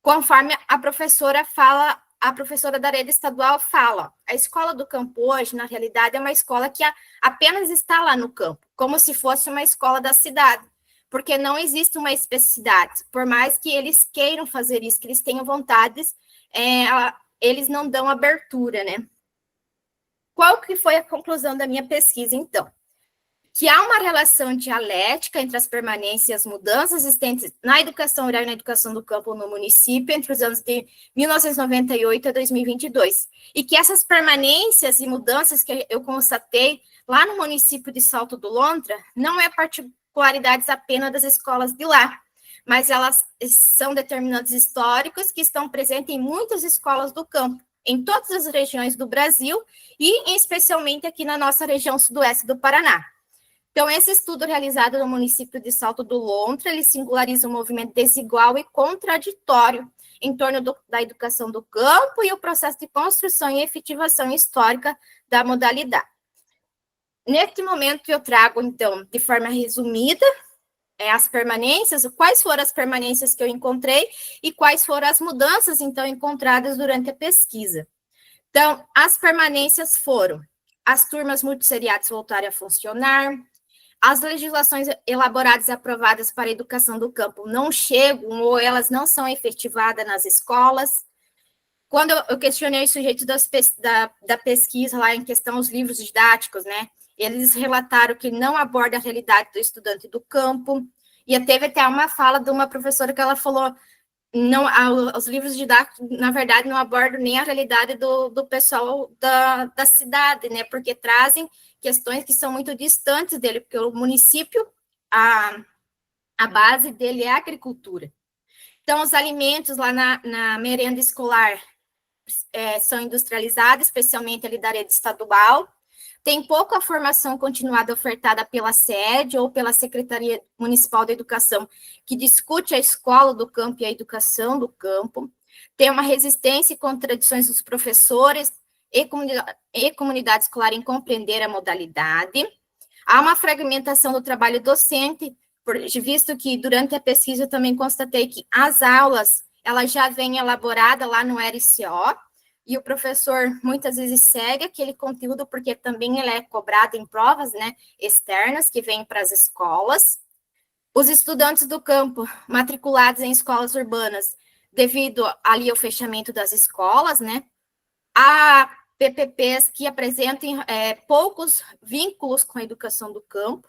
Conforme a professora fala, a professora da rede estadual fala, a escola do campo hoje, na realidade, é uma escola que apenas está lá no campo, como se fosse uma escola da cidade, porque não existe uma especificidade. Por mais que eles queiram fazer isso, que eles tenham vontades, eles não dão abertura, né? Qual que foi a conclusão da minha pesquisa, então? Que há uma relação dialética entre as permanências e as mudanças existentes na educação rural e na educação do campo no município entre os anos de 1998 a 2022. E que essas permanências e mudanças que eu constatei lá no município de Salto do Lontra não é particularidades apenas das escolas de lá, mas elas são determinantes históricos que estão presentes em muitas escolas do campo, em todas as regiões do Brasil e especialmente aqui na nossa região sudoeste do Paraná. Então, esse estudo realizado no município de Salto do Lontra, ele singulariza um movimento desigual e contraditório em torno da educação do campo e o processo de construção e efetivação histórica da modalidade. Neste momento, eu trago, então, de forma resumida, as permanências, quais foram as permanências que eu encontrei e quais foram as mudanças, então, encontradas durante a pesquisa. Então, as permanências foram as turmas multisseriadas voltarem a funcionar, as legislações elaboradas e aprovadas para a educação do campo não chegam ou elas não são efetivadas nas escolas. Quando eu questionei os sujeitos da pesquisa lá em questão os livros didáticos, né, eles relataram que não aborda a realidade do estudante do campo, e teve até uma fala de uma professora que ela falou, não, os livros didáticos, na verdade, não abordam nem a realidade do pessoal da cidade, né, porque trazem questões que são muito distantes dele, porque o município, a base dele é a agricultura. Então, os alimentos lá na merenda escolar são industrializados, especialmente ali da rede estadual. Tem pouca formação continuada ofertada pela SED ou pela Secretaria Municipal da Educação, que discute a escola do campo e a educação do campo. Tem uma resistência e contradições dos professores e comunidade escolar em compreender a modalidade. Há uma fragmentação do trabalho docente, visto que durante a pesquisa eu também constatei que as aulas, elas já vêm elaboradas lá no RCO, e o professor muitas vezes segue aquele conteúdo, porque também ele é cobrado em provas, né, externas, que vêm para as escolas. Os estudantes do campo matriculados em escolas urbanas, devido ali ao fechamento das escolas, né, há PPPs que apresentem poucos vínculos com a educação do campo.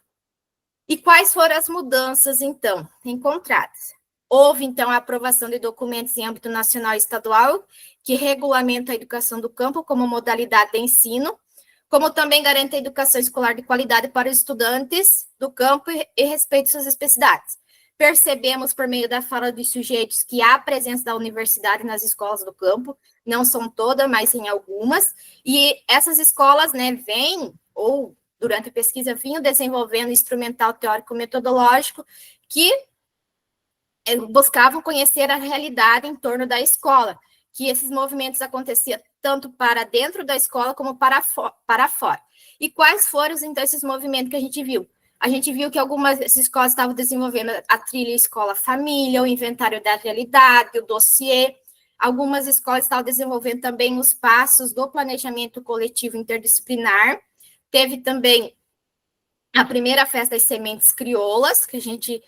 E quais foram as mudanças, então, encontradas? Houve, então, a aprovação de documentos em âmbito nacional e estadual que regulamentam a educação do campo como modalidade de ensino, como também garante a educação escolar de qualidade para os estudantes do campo e respeito às suas especificidades. Percebemos, por meio da fala dos sujeitos, que há a presença da universidade nas escolas do campo, não são todas, mas em algumas, e essas escolas, né, vêm, ou durante a pesquisa, vinham desenvolvendo instrumental teórico-metodológico que buscavam conhecer a realidade em torno da escola, que esses movimentos aconteciam tanto para dentro da escola como para fora. E quais foram, então, esses movimentos que a gente viu? A gente viu que algumas escolas estavam desenvolvendo a trilha escola-família, o inventário da realidade, o dossiê, Algumas escolas estavam desenvolvendo também os passos do planejamento coletivo interdisciplinar. Teve também a primeira festa das sementes crioulas, que a gente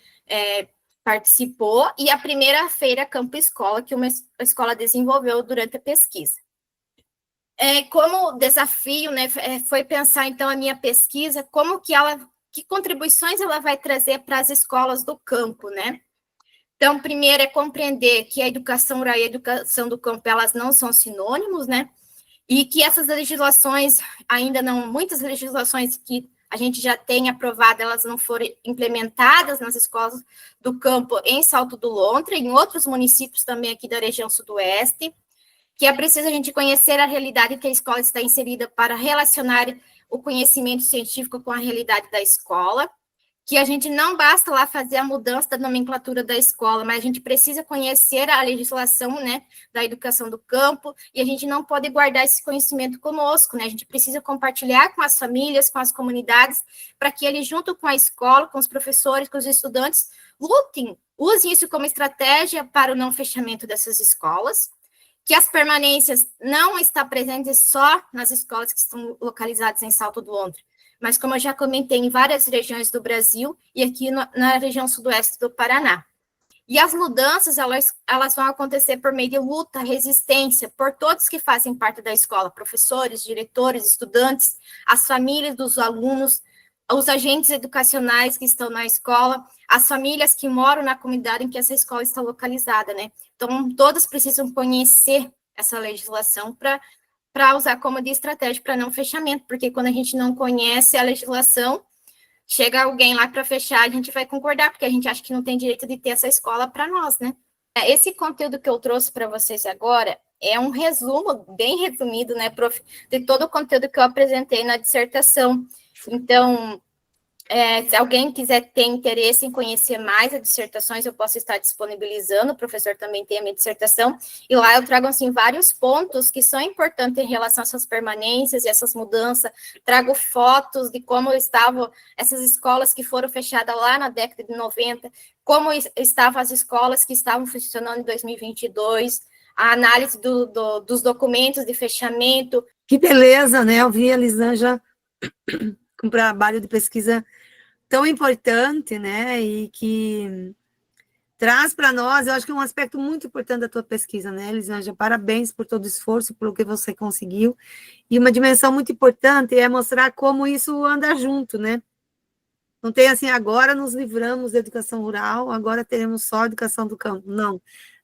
participou, e a primeira feira Campo Escola, que uma escola desenvolveu durante a pesquisa. Como desafio, né, foi pensar, então, a minha pesquisa, que contribuições ela vai trazer para as escolas do campo, né? Então, primeiro é compreender que a educação rural e a educação do campo, elas não são sinônimos, né? E que essas legislações, ainda não, muitas legislações que a gente já tem aprovado, elas não foram implementadas nas escolas do campo em Salto do Lontra, em outros municípios também aqui da região sudoeste, que é preciso a gente conhecer a realidade que a escola está inserida para relacionar o conhecimento científico com a realidade da escola, que a gente não basta lá fazer a mudança da nomenclatura da escola, mas a gente precisa conhecer a legislação, né, da educação do campo, e a gente não pode guardar esse conhecimento conosco, né, a gente precisa compartilhar com as famílias, com as comunidades, para que eles, junto com a escola, com os professores, com os estudantes, lutem, usem isso como estratégia para o não fechamento dessas escolas, que as permanências não estão presentes só nas escolas que estão localizadas em Salto do Lontra, mas como eu já comentei, em várias regiões do Brasil e aqui na região sudoeste do Paraná. E as mudanças, elas vão acontecer por meio de luta, resistência, por todos que fazem parte da escola, professores, diretores, estudantes, as famílias dos alunos, os agentes educacionais que estão na escola, as famílias que moram na comunidade em que essa escola está localizada, né? Então, todos precisam conhecer essa legislação para usar como de estratégia para não fechamento, porque quando a gente não conhece a legislação, chega alguém lá para fechar, a gente vai concordar, porque a gente acha que não tem direito de ter essa escola para nós, né? Esse conteúdo que eu trouxe para vocês agora é um resumo, bem resumido, né, prof, de todo o conteúdo que eu apresentei na dissertação. Então, se alguém quiser ter interesse em conhecer mais as dissertações, eu posso estar disponibilizando, o professor também tem a minha dissertação, e lá eu trago, assim, vários pontos que são importantes em relação a essas permanências e essas mudanças, trago fotos de como estavam essas escolas que foram fechadas lá na década de 90, como estavam as escolas que estavam funcionando em 2022, a análise dos documentos de fechamento. Que beleza, né? Eu vi a Elisângela com um trabalho de pesquisa tão importante, né, e que traz para nós, eu acho que é um aspecto muito importante da tua pesquisa, né, Elisângela, parabéns por todo o esforço, pelo que você conseguiu, e uma dimensão muito importante é mostrar como isso anda junto, né, não tem assim, agora nos livramos da educação rural, agora teremos só a educação do campo,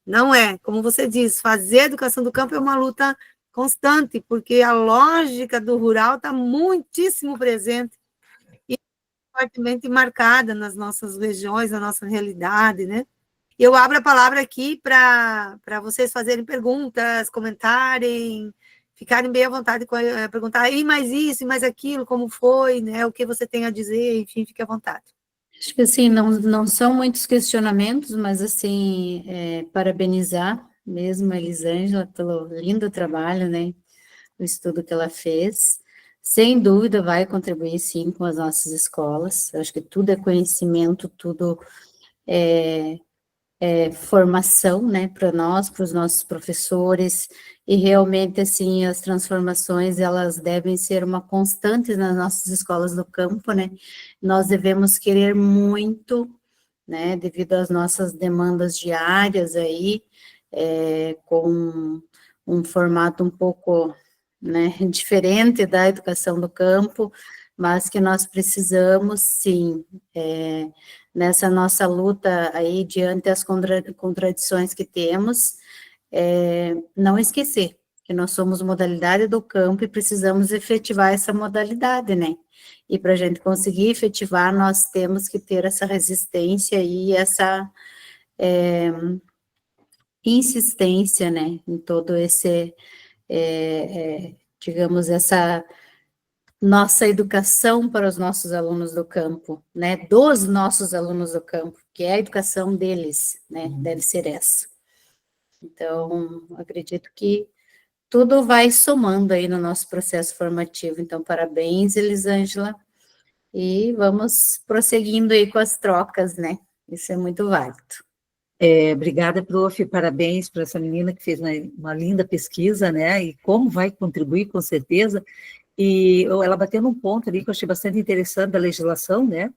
não é, como você diz, fazer a educação do campo é uma luta constante, porque a lógica do rural está muitíssimo presente, fortemente marcada nas nossas regiões, na nossa realidade, né? Eu abro a palavra aqui para vocês fazerem perguntas, comentarem, ficarem bem à vontade de perguntar, e mais isso, e mais aquilo, como foi, né? O que você tem a dizer, enfim, fique à vontade. Acho que, assim, não são muitos questionamentos, mas, assim, parabenizar mesmo a Elisângela pelo lindo trabalho, né? O estudo que ela fez. Sem dúvida vai contribuir, sim, com as nossas escolas. Eu acho que tudo é conhecimento, tudo é formação, né, para nós, para os nossos professores, e realmente, assim, as transformações, elas devem ser uma constante nas nossas escolas do campo, né, nós devemos querer muito, né, devido às nossas demandas diárias aí, com um formato um pouco, né, diferente da educação do campo, mas que nós precisamos, sim, nessa nossa luta aí, diante das contradições que temos, não esquecer que nós somos modalidade do campo e precisamos efetivar essa modalidade, né? E para a gente conseguir efetivar, nós temos que ter essa resistência e essa insistência, né, em todo esse, digamos, essa nossa educação para os nossos alunos do campo, né, dos nossos alunos do campo, que é a educação deles, né, deve ser essa. Então, acredito que tudo vai somando aí no nosso processo formativo. Então, parabéns, Elisângela, e vamos prosseguindo aí com as trocas, né, isso é muito válido. Obrigada, prof. Parabéns para essa menina que fez uma linda pesquisa, né? E como vai contribuir, com certeza. E ela bateu num ponto ali que eu achei bastante interessante da legislação, né?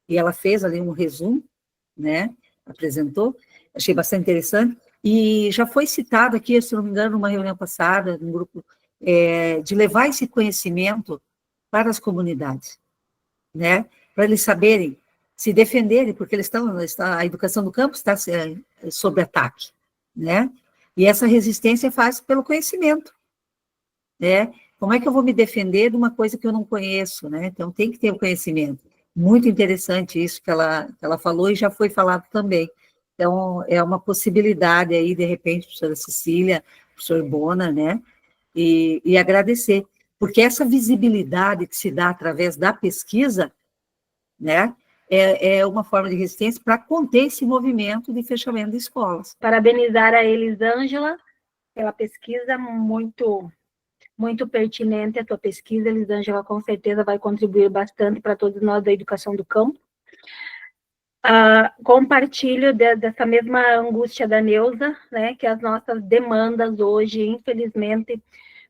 E ela fez ali um resumo, né? Apresentou, achei bastante interessante. E já foi citado aqui, se não me engano, numa reunião passada, num grupo, de levar esse conhecimento para as comunidades, né? Para eles saberem se defenderem, porque a educação do campo está sob ataque, né? E essa resistência faz pelo conhecimento, né? Como é que eu vou me defender de uma coisa que eu não conheço, né? Então, tem que ter o conhecimento. Muito interessante isso que ela falou e já foi falado também. Então, é uma possibilidade aí, de repente, professora Cecília, professor Bona, né? E agradecer, porque essa visibilidade que se dá através da pesquisa, né? É uma forma de resistência para conter esse movimento de fechamento de escolas. Parabenizar a Elisângela pela pesquisa, muito pertinente a tua pesquisa, Elisângela, com certeza vai contribuir bastante para todos nós da educação do campo. Compartilho dessa mesma angústia da Neuza, né, que as nossas demandas hoje, infelizmente,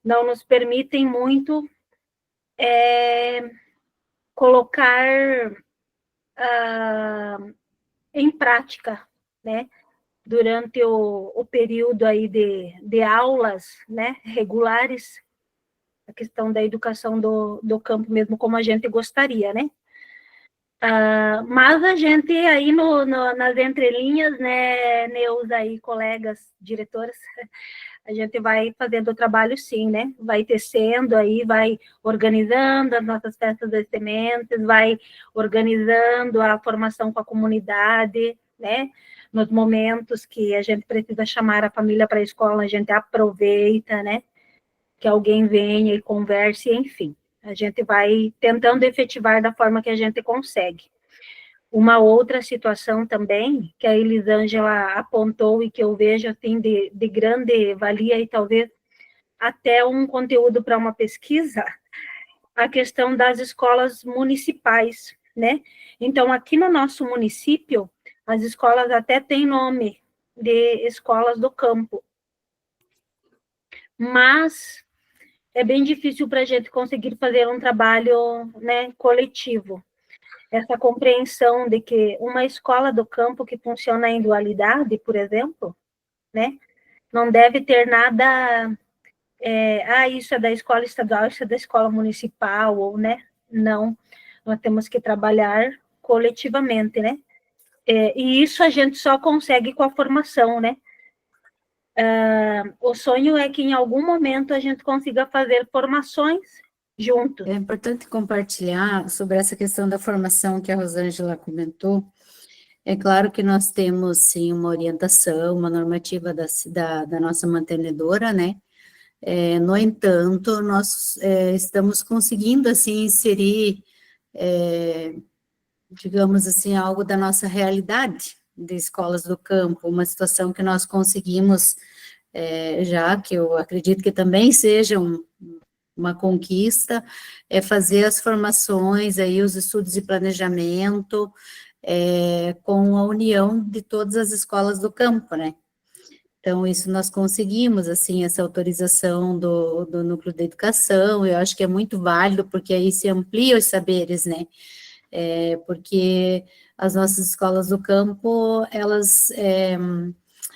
não nos permitem muito colocar em prática, né, durante o período aí de aulas, né, regulares, a questão da educação do campo mesmo, como a gente gostaria, né? Mas a gente aí nas entrelinhas, né, Neuza aí, colegas, diretoras, a gente vai fazendo o trabalho sim, né? Vai tecendo aí, vai organizando as nossas festas das sementes, vai organizando a formação com a comunidade, né? Nos momentos que a gente precisa chamar a família para a escola, a gente aproveita, né? Que alguém venha e converse, enfim. A gente vai tentando efetivar da forma que a gente consegue. Uma outra situação também, que a Elisângela apontou e que eu vejo assim, de grande valia e talvez até um conteúdo para uma pesquisa, a questão das escolas municipais, né? Então, aqui no nosso município, as escolas até têm nome de escolas do campo, mas é bem difícil para a gente conseguir fazer um trabalho, né, coletivo. Essa compreensão de que uma escola do campo que funciona em dualidade, por exemplo, né, não deve ter nada, isso é da escola estadual, isso é da escola municipal, ou, né, não, nós temos que trabalhar coletivamente, né, e isso a gente só consegue com a formação, né. O sonho é que em algum momento a gente consiga fazer formações juntos. É importante compartilhar sobre essa questão da formação que a Rosângela comentou. É claro que nós temos, sim, uma orientação, uma normativa da nossa mantenedora, né? No entanto, nós estamos conseguindo, assim, inserir, digamos assim, algo da nossa realidade de escolas do campo, uma situação que nós conseguimos, já que eu acredito que também seja uma conquista, fazer as formações, aí, os estudos de planejamento, com a união de todas as escolas do campo, né? Então, isso nós conseguimos, assim, essa autorização do núcleo da educação, eu acho que é muito válido, porque aí se amplia os saberes, né? Porque as nossas escolas do campo, elas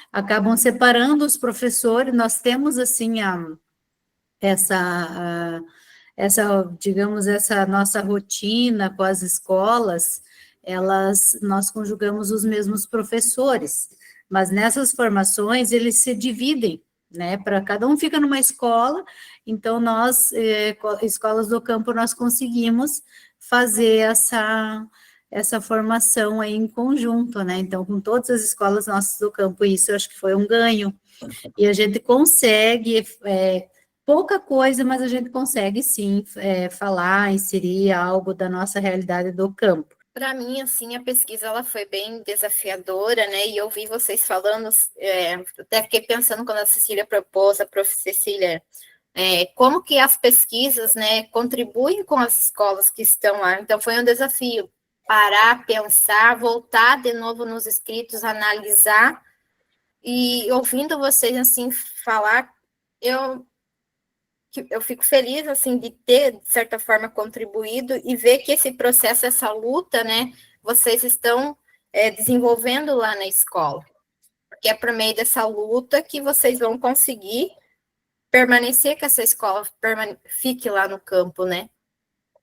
acabam separando os professores, nós temos, assim, digamos, essa nossa rotina com as escolas, nós conjugamos os mesmos professores, mas nessas formações eles se dividem, né, para cada um fica numa escola, então nós, escolas do campo, nós conseguimos fazer essa formação aí em conjunto, né, então com todas as escolas nossas do campo, isso eu acho que foi um ganho, e a gente consegue, pouca coisa, mas a gente consegue sim falar, inserir algo da nossa realidade do campo. Para mim, assim, a pesquisa ela foi bem desafiadora, né? E eu ouvi vocês falando, até fiquei pensando quando a Cecília propôs, a prof. Cecília, como que as pesquisas, né, contribuem com as escolas que estão lá. Então, foi um desafio parar, pensar, voltar de novo nos escritos, analisar, e ouvindo vocês, assim, falar, eu fico feliz, assim, de ter, de certa forma, contribuído e ver que esse processo, essa luta, né, vocês estão desenvolvendo lá na escola. Porque é por meio dessa luta que vocês vão conseguir permanecer, que essa escola fique lá no campo, né?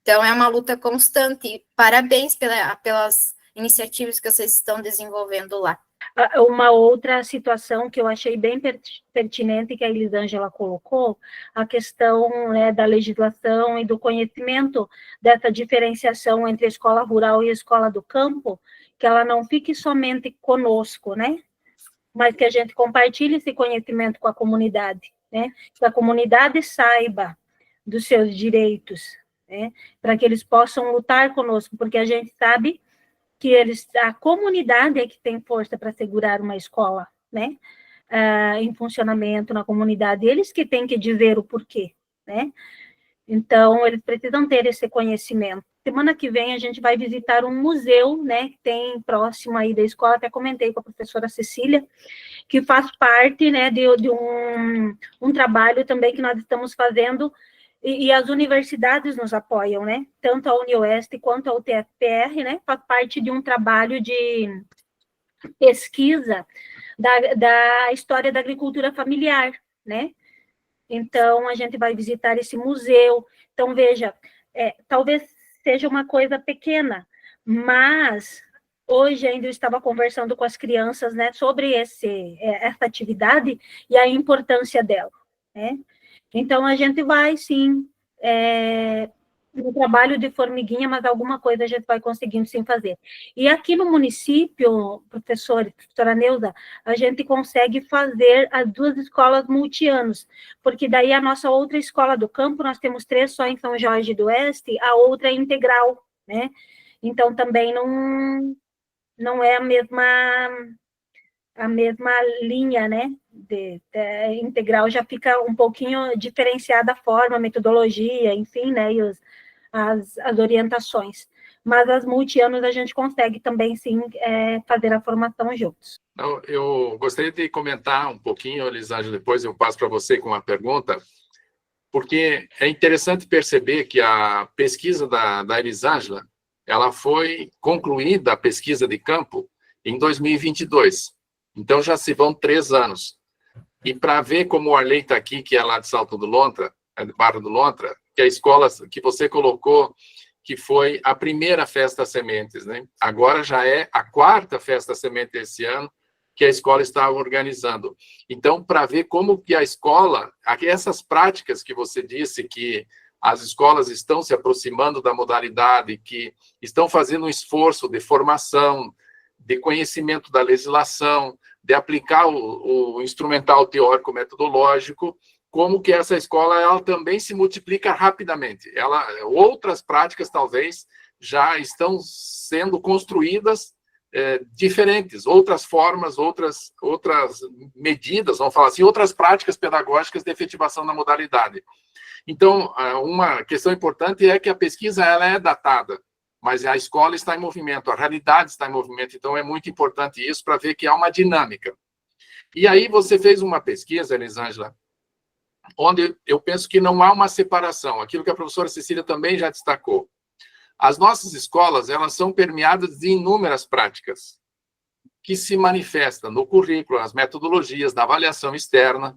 Então, é uma luta constante. Parabéns pelas iniciativas que vocês estão desenvolvendo lá. Uma outra situação que eu achei bem pertinente que a Elisângela colocou, a questão, né, da legislação e do conhecimento dessa diferenciação entre a escola rural e a escola do campo, que ela não fique somente conosco, né? Mas que a gente compartilhe esse conhecimento com a comunidade, né? Que a comunidade saiba dos seus direitos, né? Para que eles possam lutar conosco, porque a gente sabe que a comunidade é que tem força para segurar uma escola, né? Em funcionamento na comunidade, eles que têm que dizer o porquê, né? Então, eles precisam ter esse conhecimento. Semana que vem, a gente vai visitar um museu, né, que tem próximo aí da escola, até comentei com a professora Cecília, que faz parte, né, de um trabalho também que nós estamos fazendo, e as universidades nos apoiam, né, tanto a UniOeste quanto a UTFPR, né, faz parte de um trabalho de pesquisa da história da agricultura familiar, né. Então, a gente vai visitar esse museu. Então, veja, talvez seja uma coisa pequena, mas hoje ainda eu estava conversando com as crianças, né, sobre essa atividade e a importância dela, né? Então, a gente vai, sim, no trabalho de formiguinha, mas alguma coisa a gente vai conseguindo sim fazer. E aqui no município, professora Neuza, a gente consegue fazer as 2 escolas multianos, porque daí a nossa outra escola do campo, nós temos 3 só em São Jorge do Oeste, a outra é integral, né? Então, também não é a mesma linha, né? Integral já fica um pouquinho diferenciada a forma, a metodologia, enfim, né? E as orientações. Mas as multianos a gente consegue também, sim, fazer a formação juntos. Eu gostaria de comentar um pouquinho, Elisângela, depois eu passo para você com uma pergunta, porque é interessante perceber que a pesquisa da Elisângela, ela foi concluída, a pesquisa de campo, em 2022. Então, já se vão 3 anos. E para ver como o Arley está aqui, que é lá de Salto do Lontra, de Barra do Lontra, que a escola que você colocou, que foi a primeira Festa Sementes, né? Agora já é a 4ª Festa Semente esse ano, que a escola está organizando. Então, para ver como que a escola, essas práticas que você disse, que as escolas estão se aproximando da modalidade, que estão fazendo um esforço de formação, de conhecimento da legislação, de aplicar o instrumental teórico metodológico, como que essa escola ela também se multiplica rapidamente. Outras práticas, talvez, já estão sendo construídas diferentes, outras formas, outras medidas, vamos falar assim, outras práticas pedagógicas de efetivação da modalidade. Então, uma questão importante é que a pesquisa ela é datada, mas a escola está em movimento, a realidade está em movimento, então é muito importante isso para ver que há uma dinâmica. E aí você fez uma pesquisa, Elisângela, onde eu penso que não há uma separação, aquilo que a professora Cecília também já destacou. As nossas escolas, elas são permeadas de inúmeras práticas que se manifestam no currículo, nas metodologias, na avaliação externa,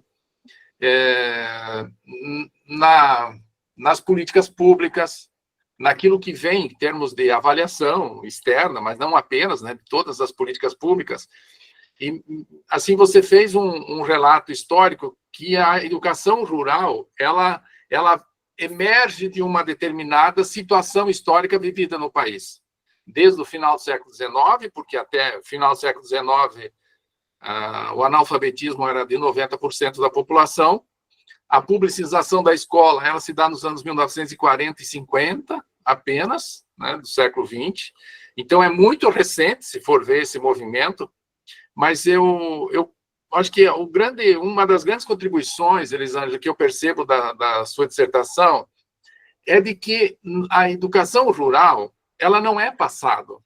nas políticas públicas, naquilo que vem em termos de avaliação externa, mas não apenas, né, de todas as políticas públicas. E, assim, você fez um relato histórico que a educação rural, ela emerge de uma determinada situação histórica vivida no país. Desde o final do século XIX, porque até o final do século XIX o analfabetismo era de 90% da população. A publicização da escola, ela se dá nos anos 1940 e 50, apenas, né, do século XX. Então, é muito recente, se for ver esse movimento, mas eu acho que uma das grandes contribuições, Elisângela, que eu percebo da sua dissertação, é de que a educação rural, ela não é passado,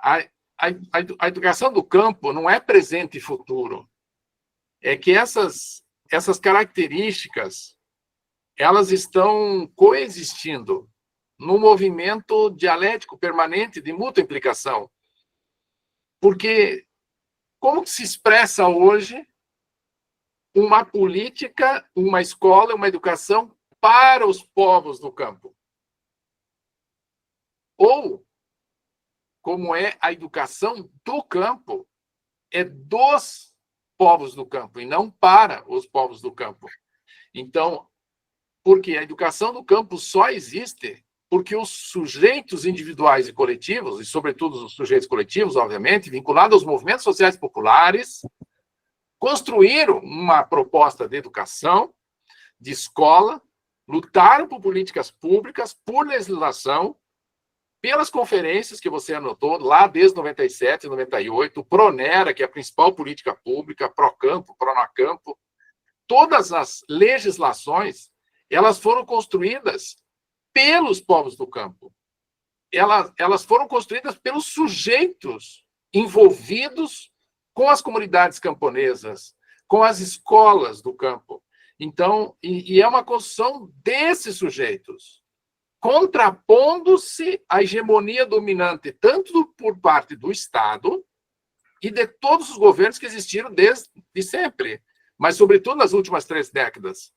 A educação do campo não é presente e futuro. É que essas características, elas estão coexistindo num movimento dialético permanente de mútua implicação. Porque como que se expressa hoje uma política, uma escola, uma educação para os povos do campo? Ou, como é a educação do campo, é dos povos do campo, e não para os povos do campo. Então, porque a educação do campo só existe porque os sujeitos individuais e coletivos, e sobretudo os sujeitos coletivos, obviamente, vinculados aos movimentos sociais populares, construíram uma proposta de educação, de escola, lutaram por políticas públicas, por legislação, pelas conferências que você anotou, lá desde 97, 98, o PRONERA, que é a principal política pública, PROCAMPO, PRONACAMPO, todas as legislações, elas foram construídas pelos povos do campo. Elas foram construídas pelos sujeitos envolvidos com as comunidades camponesas, com as escolas do campo. Então, e é uma construção desses sujeitos, contrapondo-se à hegemonia dominante, tanto por parte do Estado e de todos os governos que existiram desde sempre, mas, sobretudo, nas últimas 3 décadas.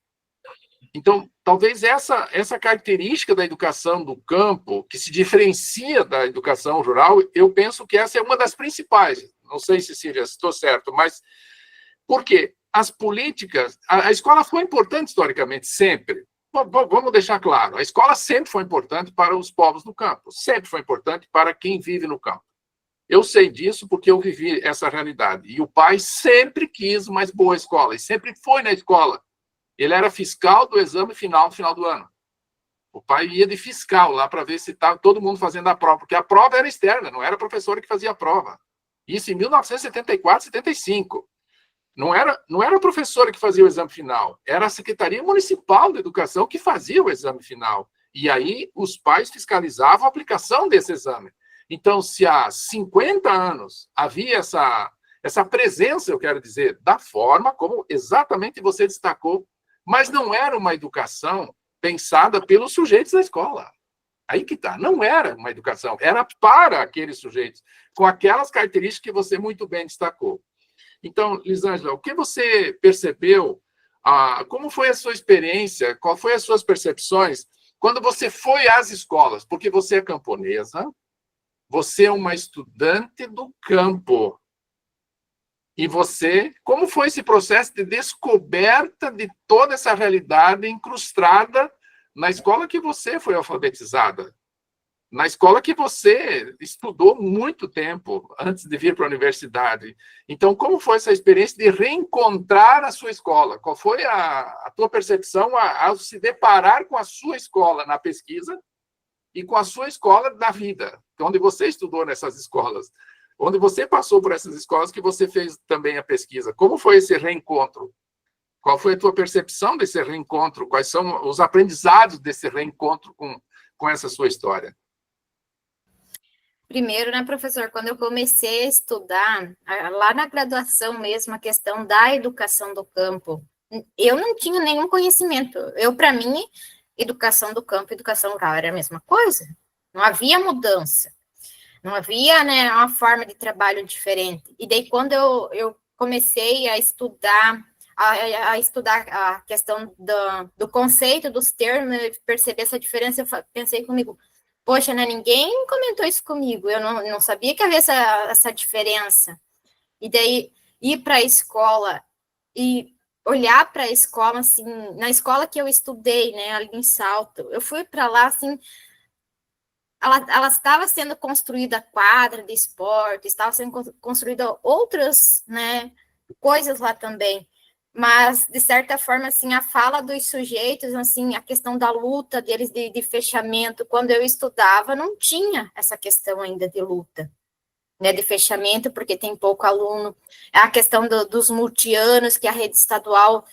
Então, talvez essa característica da educação do campo, que se diferencia da educação rural, eu penso que essa é uma das principais. Não sei, Cecília, se estou certo, mas por quê? As políticas... A escola foi importante historicamente, sempre. Vamos deixar claro, a escola sempre foi importante para os povos do campo, sempre foi importante para quem vive no campo. Eu sei disso porque eu vivi essa realidade. E o pai sempre quis uma boa escola, e sempre foi na escola. Ele era fiscal do exame final no final do ano. O pai ia de fiscal lá para ver se estava todo mundo fazendo a prova, porque a prova era externa, não era a professora que fazia a prova. Isso em 1974, 75. Não era a professora que fazia o exame final, era a Secretaria Municipal de Educação que fazia o exame final. E aí os pais fiscalizavam a aplicação desse exame. Então, se há 50 anos havia essa presença, eu quero dizer, da forma como exatamente você destacou, mas não era uma educação pensada pelos sujeitos da escola. Aí que está, não era uma educação, era para aqueles sujeitos, com aquelas características que você muito bem destacou. Então, Lisângela, o que você percebeu, como foi a sua experiência, qual foi as suas percepções quando você foi às escolas? Porque você é camponesa, você é uma estudante do campo. E você, como foi esse processo de descoberta de toda essa realidade incrustada na escola que você foi alfabetizada? Na escola que você estudou muito tempo antes de vir para a universidade. Então, como foi essa experiência de reencontrar a sua escola? Qual foi a tua percepção ao se deparar com a sua escola na pesquisa e com a sua escola da vida, onde você estudou nessas escolas, onde você passou por essas escolas que você fez também a pesquisa? Como foi esse reencontro? Qual foi a tua percepção desse reencontro? Quais são os aprendizados desse reencontro com essa sua história? Primeiro, né, professor, quando eu comecei a estudar, lá na graduação mesmo, a questão da educação do campo, eu não tinha nenhum conhecimento. Para mim, educação do campo e educação rural era a mesma coisa. Não havia mudança. Não havia, né, uma forma de trabalho diferente. E daí, quando eu comecei a estudar a questão do conceito, dos termos, perceber essa diferença, eu pensei comigo, poxa, né, ninguém comentou isso comigo, eu não sabia que havia essa diferença. E daí, ir para a escola e olhar para a escola, assim, na escola que eu estudei, né, ali em Salto, eu fui para lá, assim, ela estava sendo construída quadra de esporte, estava sendo construída outras, né, coisas lá também, mas, de certa forma, assim, a fala dos sujeitos, assim, a questão da luta deles de fechamento, quando eu estudava, não tinha essa questão ainda de luta, né, de fechamento, porque tem pouco aluno, a questão dos multianos, que a rede estadual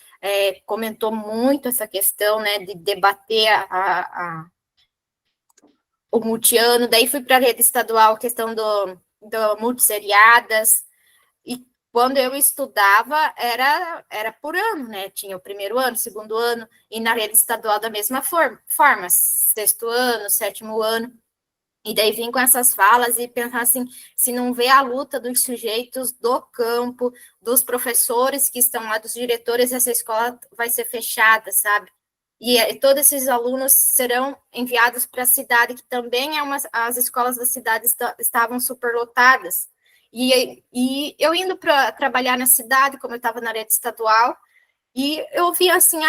comentou muito essa questão, né, de debater o multiano, daí fui para a rede estadual, a questão multisseriadas, e quando eu estudava, era por ano, né? Tinha o primeiro ano, segundo ano, e na rede estadual da mesma forma, sexto ano, sétimo ano. E daí vim com essas falas e pensar assim, se não vê a luta dos sujeitos do campo, dos professores que estão lá, dos diretores, essa escola vai ser fechada, sabe? E todos esses alunos serão enviados para a cidade, que também as escolas da cidade estavam superlotadas. E eu indo para trabalhar na cidade, como eu estava na rede estadual, e eu vi assim,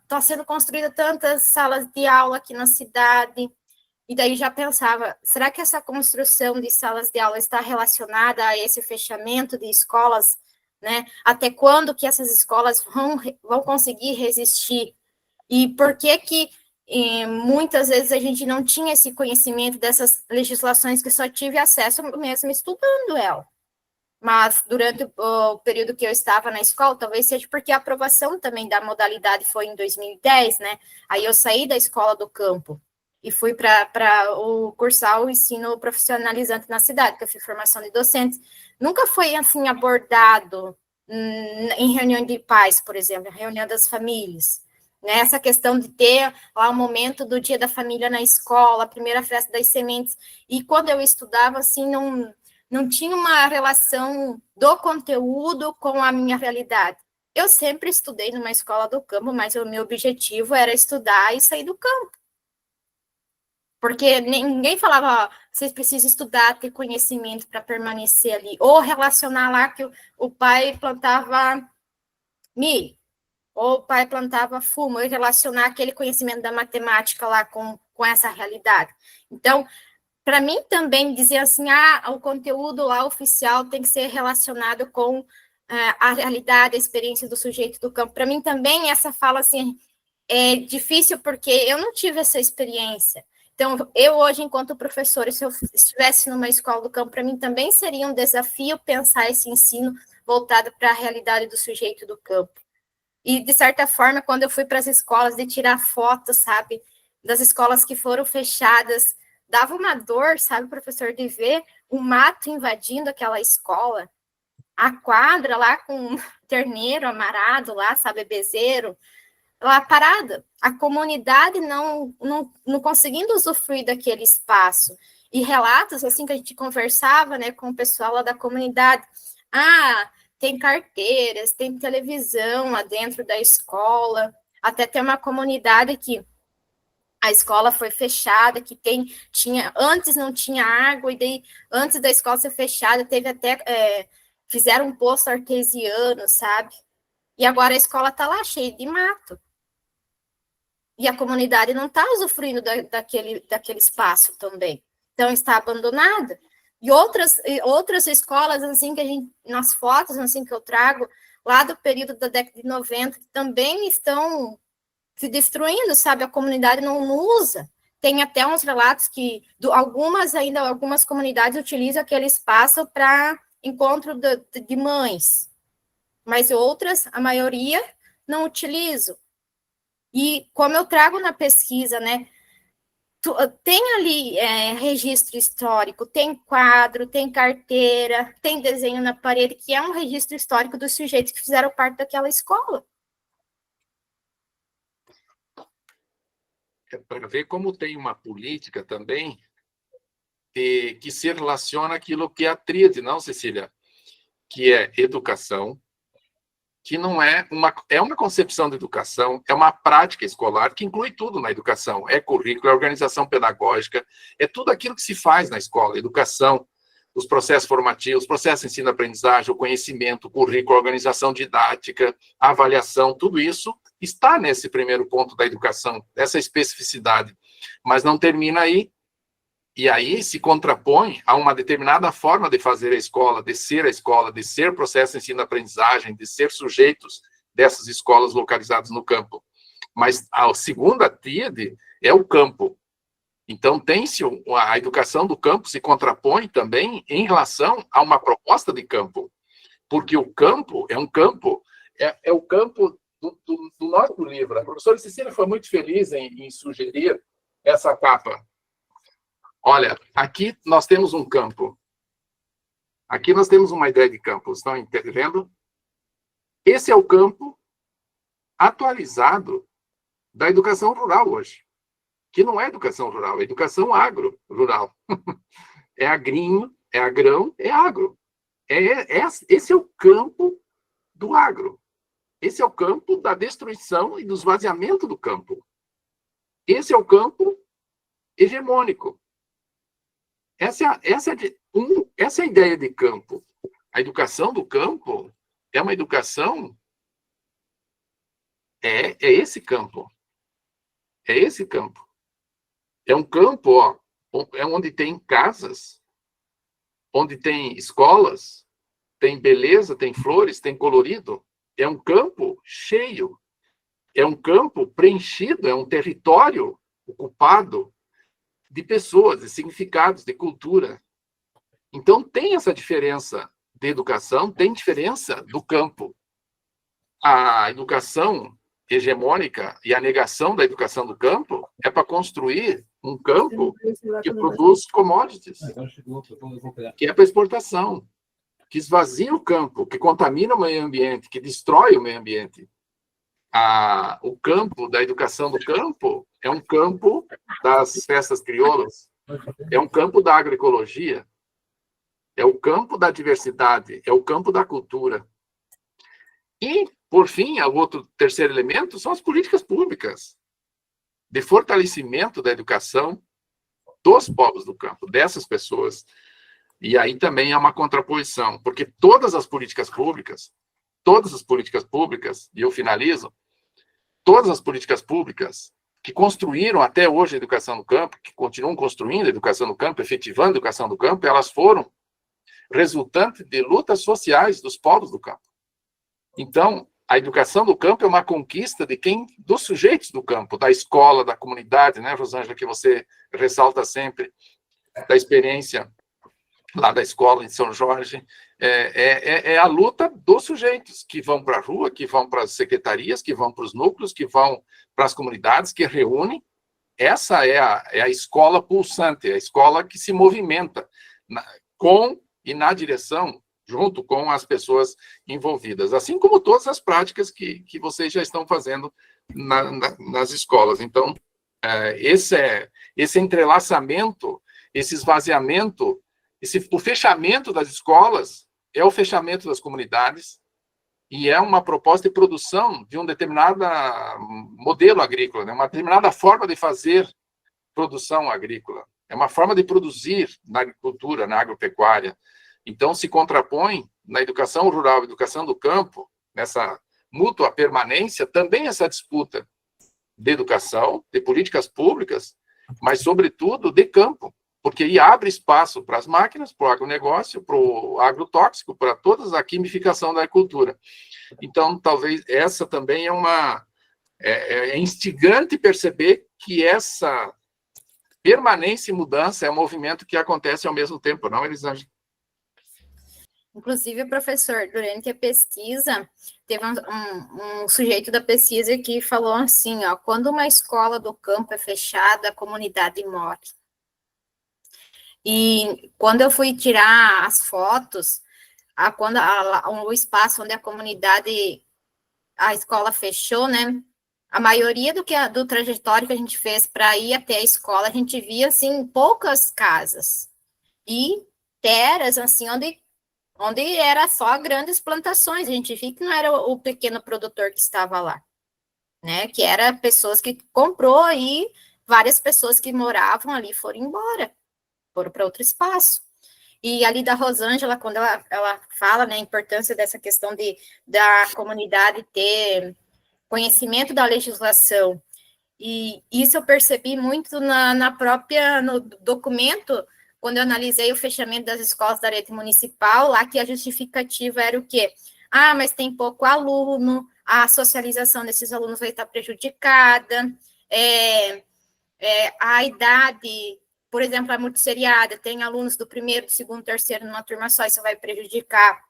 está sendo construída tantas salas de aula aqui na cidade. E daí já pensava, será que essa construção de salas de aula está relacionada a esse fechamento de escolas, né? Até quando que essas escolas vão conseguir resistir? E por que muitas vezes a gente não tinha esse conhecimento dessas legislações, que só tive acesso mesmo estudando ela? Mas durante o período que eu estava na escola, talvez seja porque a aprovação também da modalidade foi em 2010, né? Aí eu saí da escola do campo e fui para cursar o ensino profissionalizante na cidade, que eu fiz formação de docentes. Nunca foi, assim, abordado em reunião de pais, por exemplo, reunião das famílias, né? Essa questão de ter lá o momento do dia da família na escola, a primeira festa das sementes. E quando eu estudava, assim, não tinha uma relação do conteúdo com a minha realidade. Eu sempre estudei numa escola do campo, mas o meu objetivo era estudar e sair do campo. Porque ninguém falava, vocês precisam estudar, ter conhecimento para permanecer ali. Ou relacionar lá que o pai plantava milho, ou o pai plantava fumo, e relacionar aquele conhecimento da matemática lá com essa realidade. Então, para mim também dizer assim, o conteúdo lá oficial tem que ser relacionado com a realidade, a experiência do sujeito do campo. Para mim também essa fala assim, é difícil porque eu não tive essa experiência. Então, eu hoje, enquanto professora, se eu estivesse numa escola do campo, para mim também seria um desafio pensar esse ensino voltado para a realidade do sujeito do campo. E, de certa forma, quando eu fui para as escolas de tirar fotos, sabe, das escolas que foram fechadas, dava uma dor, sabe, professor, de ver o mato invadindo aquela escola, a quadra lá com um terneiro amarrado lá, sabe, bezeiro, lá parada, a comunidade não conseguindo usufruir daquele espaço. E relatos, assim, que a gente conversava, né, com o pessoal lá da comunidade, tem carteiras, tem televisão lá dentro da escola, até tem uma comunidade que a escola foi fechada, que antes não tinha água, e daí, antes da escola ser fechada, teve até, fizeram um poço artesiano, sabe? E agora a escola está lá, cheia de mato. E a comunidade não está usufruindo daquele espaço também. Então, está abandonada. E outras escolas, assim, nas fotos, assim, que eu trago, lá do período da década de 90, que também estão se destruindo, sabe? A comunidade não usa. Tem até uns relatos que algumas comunidades utilizam aquele espaço para encontro de mães, mas outras, a maioria, não utilizam. E como eu trago na pesquisa, né, tem ali registro histórico, tem quadro, tem carteira, tem desenho na parede, que é um registro histórico dos sujeitos que fizeram parte daquela escola. Para ver como tem uma política também que se relaciona àquilo que é a tríade, não, Cecília? Que é educação, que não é uma concepção de educação, é uma prática escolar que inclui tudo na educação. É currículo, é organização pedagógica, é tudo aquilo que se faz na escola, educação, os processos formativos, processos de ensino-aprendizagem, o conhecimento, o currículo, a organização didática, a avaliação, tudo isso está nesse primeiro ponto da educação, essa especificidade, mas não termina aí. E aí se contrapõe a uma determinada forma de fazer a escola, de ser processo de ensino-aprendizagem, de ser sujeitos dessas escolas localizadas no campo. Mas a segunda tríade é o campo. Então, a educação do campo se contrapõe também em relação a uma proposta de campo. Porque o campo é um campo, é o campo do nosso livro. A professora Cecília foi muito feliz em sugerir essa capa. Olha, aqui nós temos um campo. Aqui nós temos uma ideia de campo, estão entendendo? Esse é o campo atualizado da educação rural hoje, que não é educação rural, é educação agro-rural. É agrinho, é agrão, é agro. Esse é o campo do agro. Esse é o campo da destruição e do esvaziamento do campo. Esse é o campo hegemônico. Essa é a ideia de campo. A educação do campo é uma educação... É esse campo. É esse campo. É um campo, ó, é onde tem casas, onde tem escolas, tem beleza, tem flores, tem colorido. É um campo cheio. É um campo preenchido, é um território ocupado de pessoas, de significados, de cultura. Então, tem essa diferença de educação, tem diferença do campo. A educação hegemônica e a negação da educação do campo é para construir um campo que produz commodities, que é para exportação, que esvazia o campo, que contamina o meio ambiente, que destrói o meio ambiente. O campo da educação do campo é um campo das festas crioulas, é um campo da agroecologia, é o campo da diversidade, é o campo da cultura. E, por fim, o outro terceiro elemento são as políticas públicas de fortalecimento da educação dos povos do campo, dessas pessoas. E aí também é uma contraposição, porque todas as políticas públicas, e eu finalizo, todas as políticas públicas que construíram até hoje a educação no campo, que continuam construindo a educação no campo, efetivando a educação do campo, elas foram resultante de lutas sociais dos povos do campo. Então, a educação do campo é uma conquista dos sujeitos do campo, da escola, da comunidade, né, Rosângela, que você ressalta sempre, da experiência lá da escola em São Jorge, é a luta dos sujeitos que vão para a rua, que vão para as secretarias, que vão para os núcleos, que vão para as comunidades, que reúnem. Essa é a escola pulsante, a escola que se movimenta com e na direção, junto com as pessoas envolvidas, assim como todas as práticas que vocês já estão fazendo nas escolas. Então, esse entrelaçamento, esse esvaziamento, o fechamento das escolas é o fechamento das comunidades e é uma proposta de produção de um determinado modelo agrícola, né? Uma determinada forma de fazer produção agrícola. É uma forma de produzir na agricultura, na agropecuária. Então, se contrapõe na educação rural, educação do campo, nessa mútua permanência, também essa disputa de educação, de políticas públicas, mas, sobretudo, de campo, porque aí abre espaço para as máquinas, para o agronegócio, para o agrotóxico, para toda a quimificação da agricultura. Então, talvez essa também é instigante perceber que essa permanência e mudança é um movimento que acontece ao mesmo tempo, não, Elisângela? Inclusive, professor, durante a pesquisa, teve um sujeito da pesquisa que falou assim, ó, quando uma escola do campo é fechada, a comunidade morre. E quando eu fui tirar as fotos, o espaço onde a escola fechou, né, a maioria do trajetório que a gente fez para ir até a escola, a gente via, assim, poucas casas e terras, assim, onde era só grandes plantações, a gente via que não era o pequeno produtor que estava lá, né, que era pessoas que comprou e várias pessoas que moravam ali foram embora, foram para outro espaço. E ali da Rosângela, quando ela fala, né, a importância dessa questão da comunidade ter conhecimento da legislação, e isso eu percebi muito no documento, quando eu analisei o fechamento das escolas da rede municipal, lá que a justificativa era o quê? Ah, mas tem pouco aluno, a socialização desses alunos vai estar prejudicada, a idade, por exemplo, a multisseriada, tem alunos do primeiro, do segundo, terceiro numa turma só, isso vai prejudicar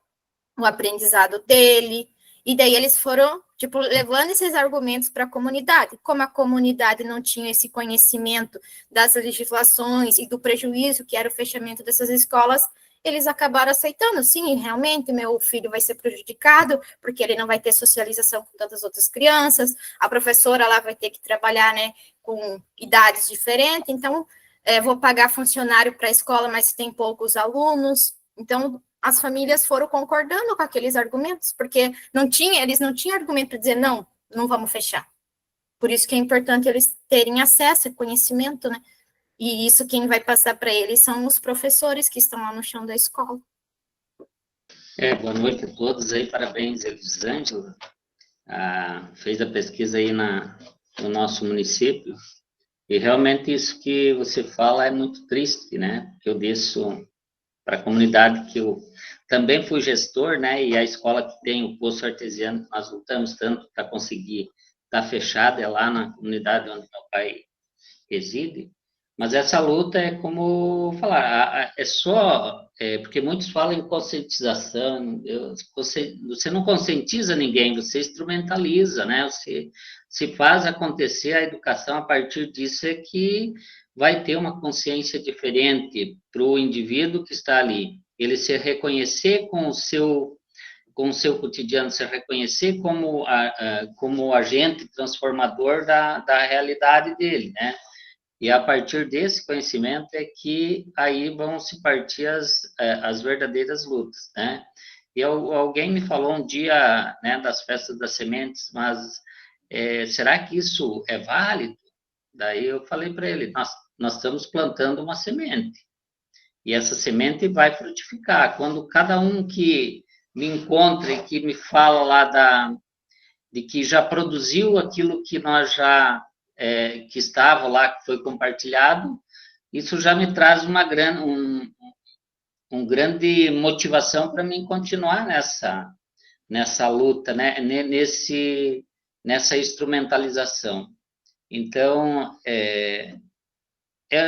o aprendizado dele, e daí eles foram, tipo, levando esses argumentos para a comunidade. Como a comunidade não tinha esse conhecimento das legislações e do prejuízo que era o fechamento dessas escolas, eles acabaram aceitando, sim, realmente, meu filho vai ser prejudicado, porque ele não vai ter socialização com tantas outras crianças, a professora lá vai ter que trabalhar, né, com idades diferentes, então, vou pagar funcionário para a escola, mas tem poucos alunos, então, as famílias foram concordando com aqueles argumentos, porque eles não tinham argumento para dizer, não vamos fechar. Por isso que é importante eles terem acesso e conhecimento, né? E isso quem vai passar para eles são os professores que estão lá no chão da escola. Boa noite a todos aí, parabéns, Elisângela. Fez a pesquisa aí no nosso município, e realmente isso que você fala é muito triste, né? Que eu desço para a comunidade que eu também fui gestor, né? E a escola que tem o poço artesiano, que nós lutamos tanto para conseguir estar fechada, é lá na comunidade onde meu pai reside. Mas essa luta é como falar, porque muitos falam em conscientização, você não conscientiza ninguém, você instrumentaliza, né? Você se faz acontecer a educação, a partir disso é que vai ter uma consciência diferente para o indivíduo que está ali. Ele se reconhecer com o seu cotidiano, se reconhecer como agente transformador da realidade dele, né? E a partir desse conhecimento é que aí vão se partir as verdadeiras lutas, né? E alguém me falou um dia, né, das festas das sementes, mas será que isso é válido? Daí eu falei para ele, nós estamos plantando uma semente, e essa semente vai frutificar. Quando cada um que me encontra e que me fala lá de que já produziu aquilo que nós já que estava lá, que foi compartilhado, isso já me traz uma grande motivação para mim continuar nessa luta, né? Nessa instrumentalização. Então, é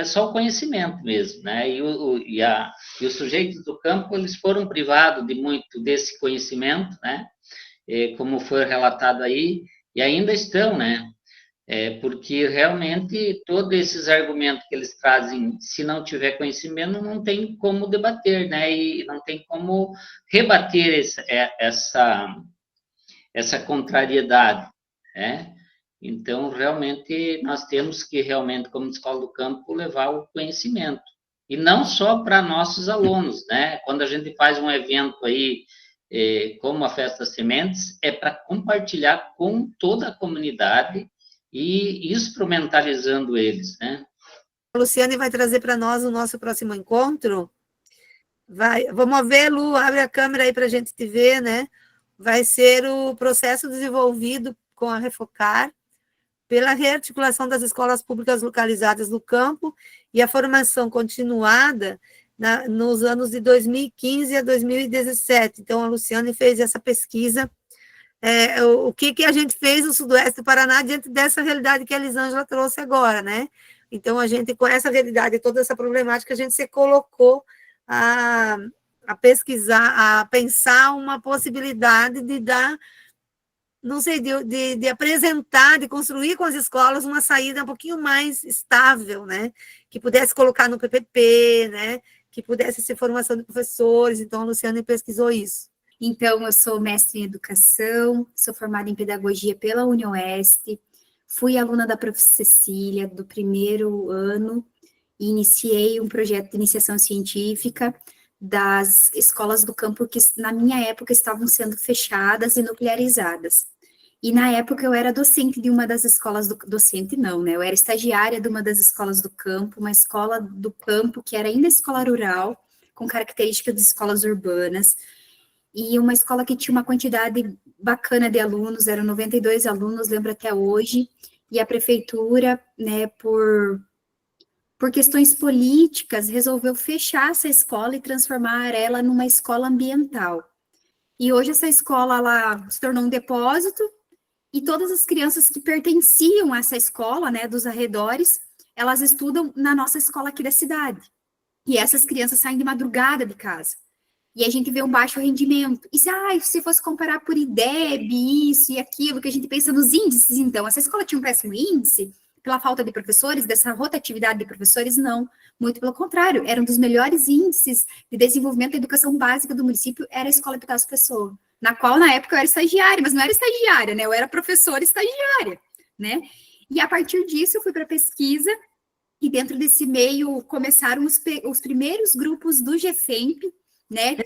só o conhecimento mesmo, né? E os sujeitos do campo, eles foram privados de muito desse conhecimento, né? Como foi relatado aí, e ainda estão, né? Porque realmente todos esses argumentos que eles trazem, se não tiver conhecimento, não tem como debater, né? E não tem como rebater essa contrariedade, né? Então, realmente, nós temos que, realmente, como escola do campo, levar o conhecimento. E não só para nossos alunos, né? Quando a gente faz um evento aí, como a Festa das Sementes, é para compartilhar com toda a comunidade e instrumentalizando eles, né? A Luciane vai trazer para nós o nosso próximo encontro. Vamos ver, Lu, abre a câmera aí para a gente te ver, né? Vai ser o processo desenvolvido com a Refocar, pela rearticulação das escolas públicas localizadas no campo e a formação continuada nos anos de 2015 a 2017. Então, a Luciane fez essa pesquisa. O que a gente fez no Sudoeste do Paraná diante dessa realidade que a Elisângela trouxe agora, né? Então, a gente, com essa realidade e toda essa problemática, a gente se colocou a pesquisar, a pensar uma possibilidade de dar, não sei, de apresentar, de construir com as escolas uma saída um pouquinho mais estável, né? Que pudesse colocar no PPP, né? Que pudesse ser formação de professores. Então, a Luciane pesquisou isso. Então, eu sou mestre em educação, sou formada em pedagogia pela UniOeste, fui aluna da Prof. Cecília do primeiro ano e iniciei um projeto de iniciação científica das escolas do campo que, na minha época, estavam sendo fechadas e nuclearizadas. E, na época, eu era docente de uma das escolas docente não, né? Eu era estagiária de uma das escolas do campo, uma escola do campo que era ainda escola rural, com características de escolas urbanas, e uma escola que tinha uma quantidade bacana de alunos, eram 92 alunos, lembro até hoje, e a prefeitura, né, por questões políticas, resolveu fechar essa escola e transformar ela numa escola ambiental. E hoje essa escola, ela se tornou um depósito, e todas as crianças que pertenciam a essa escola, né, dos arredores, elas estudam na nossa escola aqui da cidade. E essas crianças saem de madrugada de casa. E a gente vê um baixo rendimento. E se fosse comparar por IDEB, isso e aquilo, que a gente pensa nos índices, então, essa escola tinha um péssimo índice, pela falta de professores, dessa rotatividade de professores, não. Muito pelo contrário, era um dos melhores índices de desenvolvimento da educação básica do município, era a Escola Epitácio Pessoa, na qual, na época, eu era estagiária, mas não era estagiária, né? Eu era professora estagiária, né? E a partir disso, eu fui para pesquisa, e dentro desse meio começaram os primeiros grupos do GFEMP, né?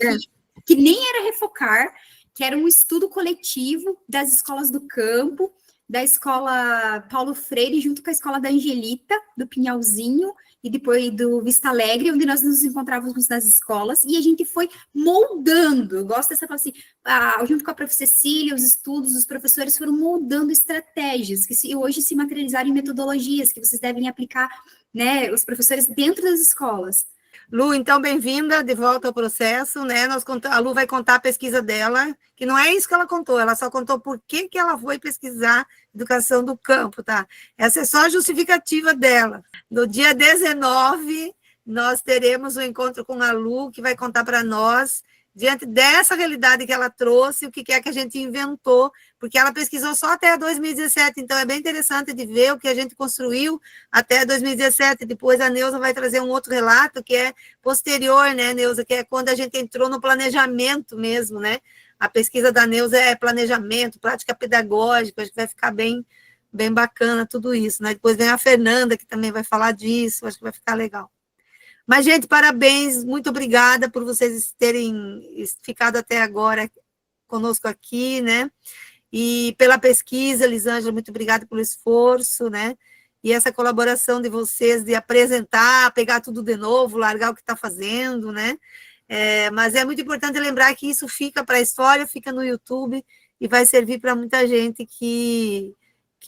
Que nem era Refocar, que era um estudo coletivo das escolas do campo, da escola Paulo Freire, junto com a escola da Angelita, do Pinhalzinho, e depois do Vista Alegre, onde nós nos encontrávamos nas escolas, e a gente foi moldando, eu gosto dessa palavra assim, junto com a prof. Cecília, os estudos, os professores foram moldando estratégias, que hoje se materializaram em metodologias, que vocês devem aplicar, né, os professores dentro das escolas. Lu, então, bem-vinda de volta ao processo, né? A Lu vai contar a pesquisa dela, que não é isso que ela contou, ela só contou por que ela foi pesquisar educação do campo, tá? Essa é só a justificativa dela. No dia 19, nós teremos um encontro com a Lu, que vai contar para nós, diante dessa realidade que ela trouxe, o que é que a gente inventou, porque ela pesquisou só até 2017, então é bem interessante de ver o que a gente construiu até 2017. Depois a Neuza vai trazer um outro relato que é posterior, né, Neuza, que é quando a gente entrou no planejamento mesmo, né? A pesquisa da Neuza é planejamento, prática pedagógica, acho que vai ficar bem bacana tudo isso, né? Depois vem a Fernanda, que também vai falar disso, acho que vai ficar legal. Mas, gente, parabéns, muito obrigada por vocês terem ficado até agora conosco aqui, né? E pela pesquisa, Elisângela, muito obrigada pelo esforço, né? E essa colaboração de vocês de apresentar, pegar tudo de novo, largar o que está fazendo, né? Mas é muito importante lembrar que isso fica para a história, fica no YouTube e vai servir para muita gente que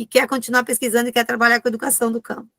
quer continuar pesquisando e quer trabalhar com a educação do campo.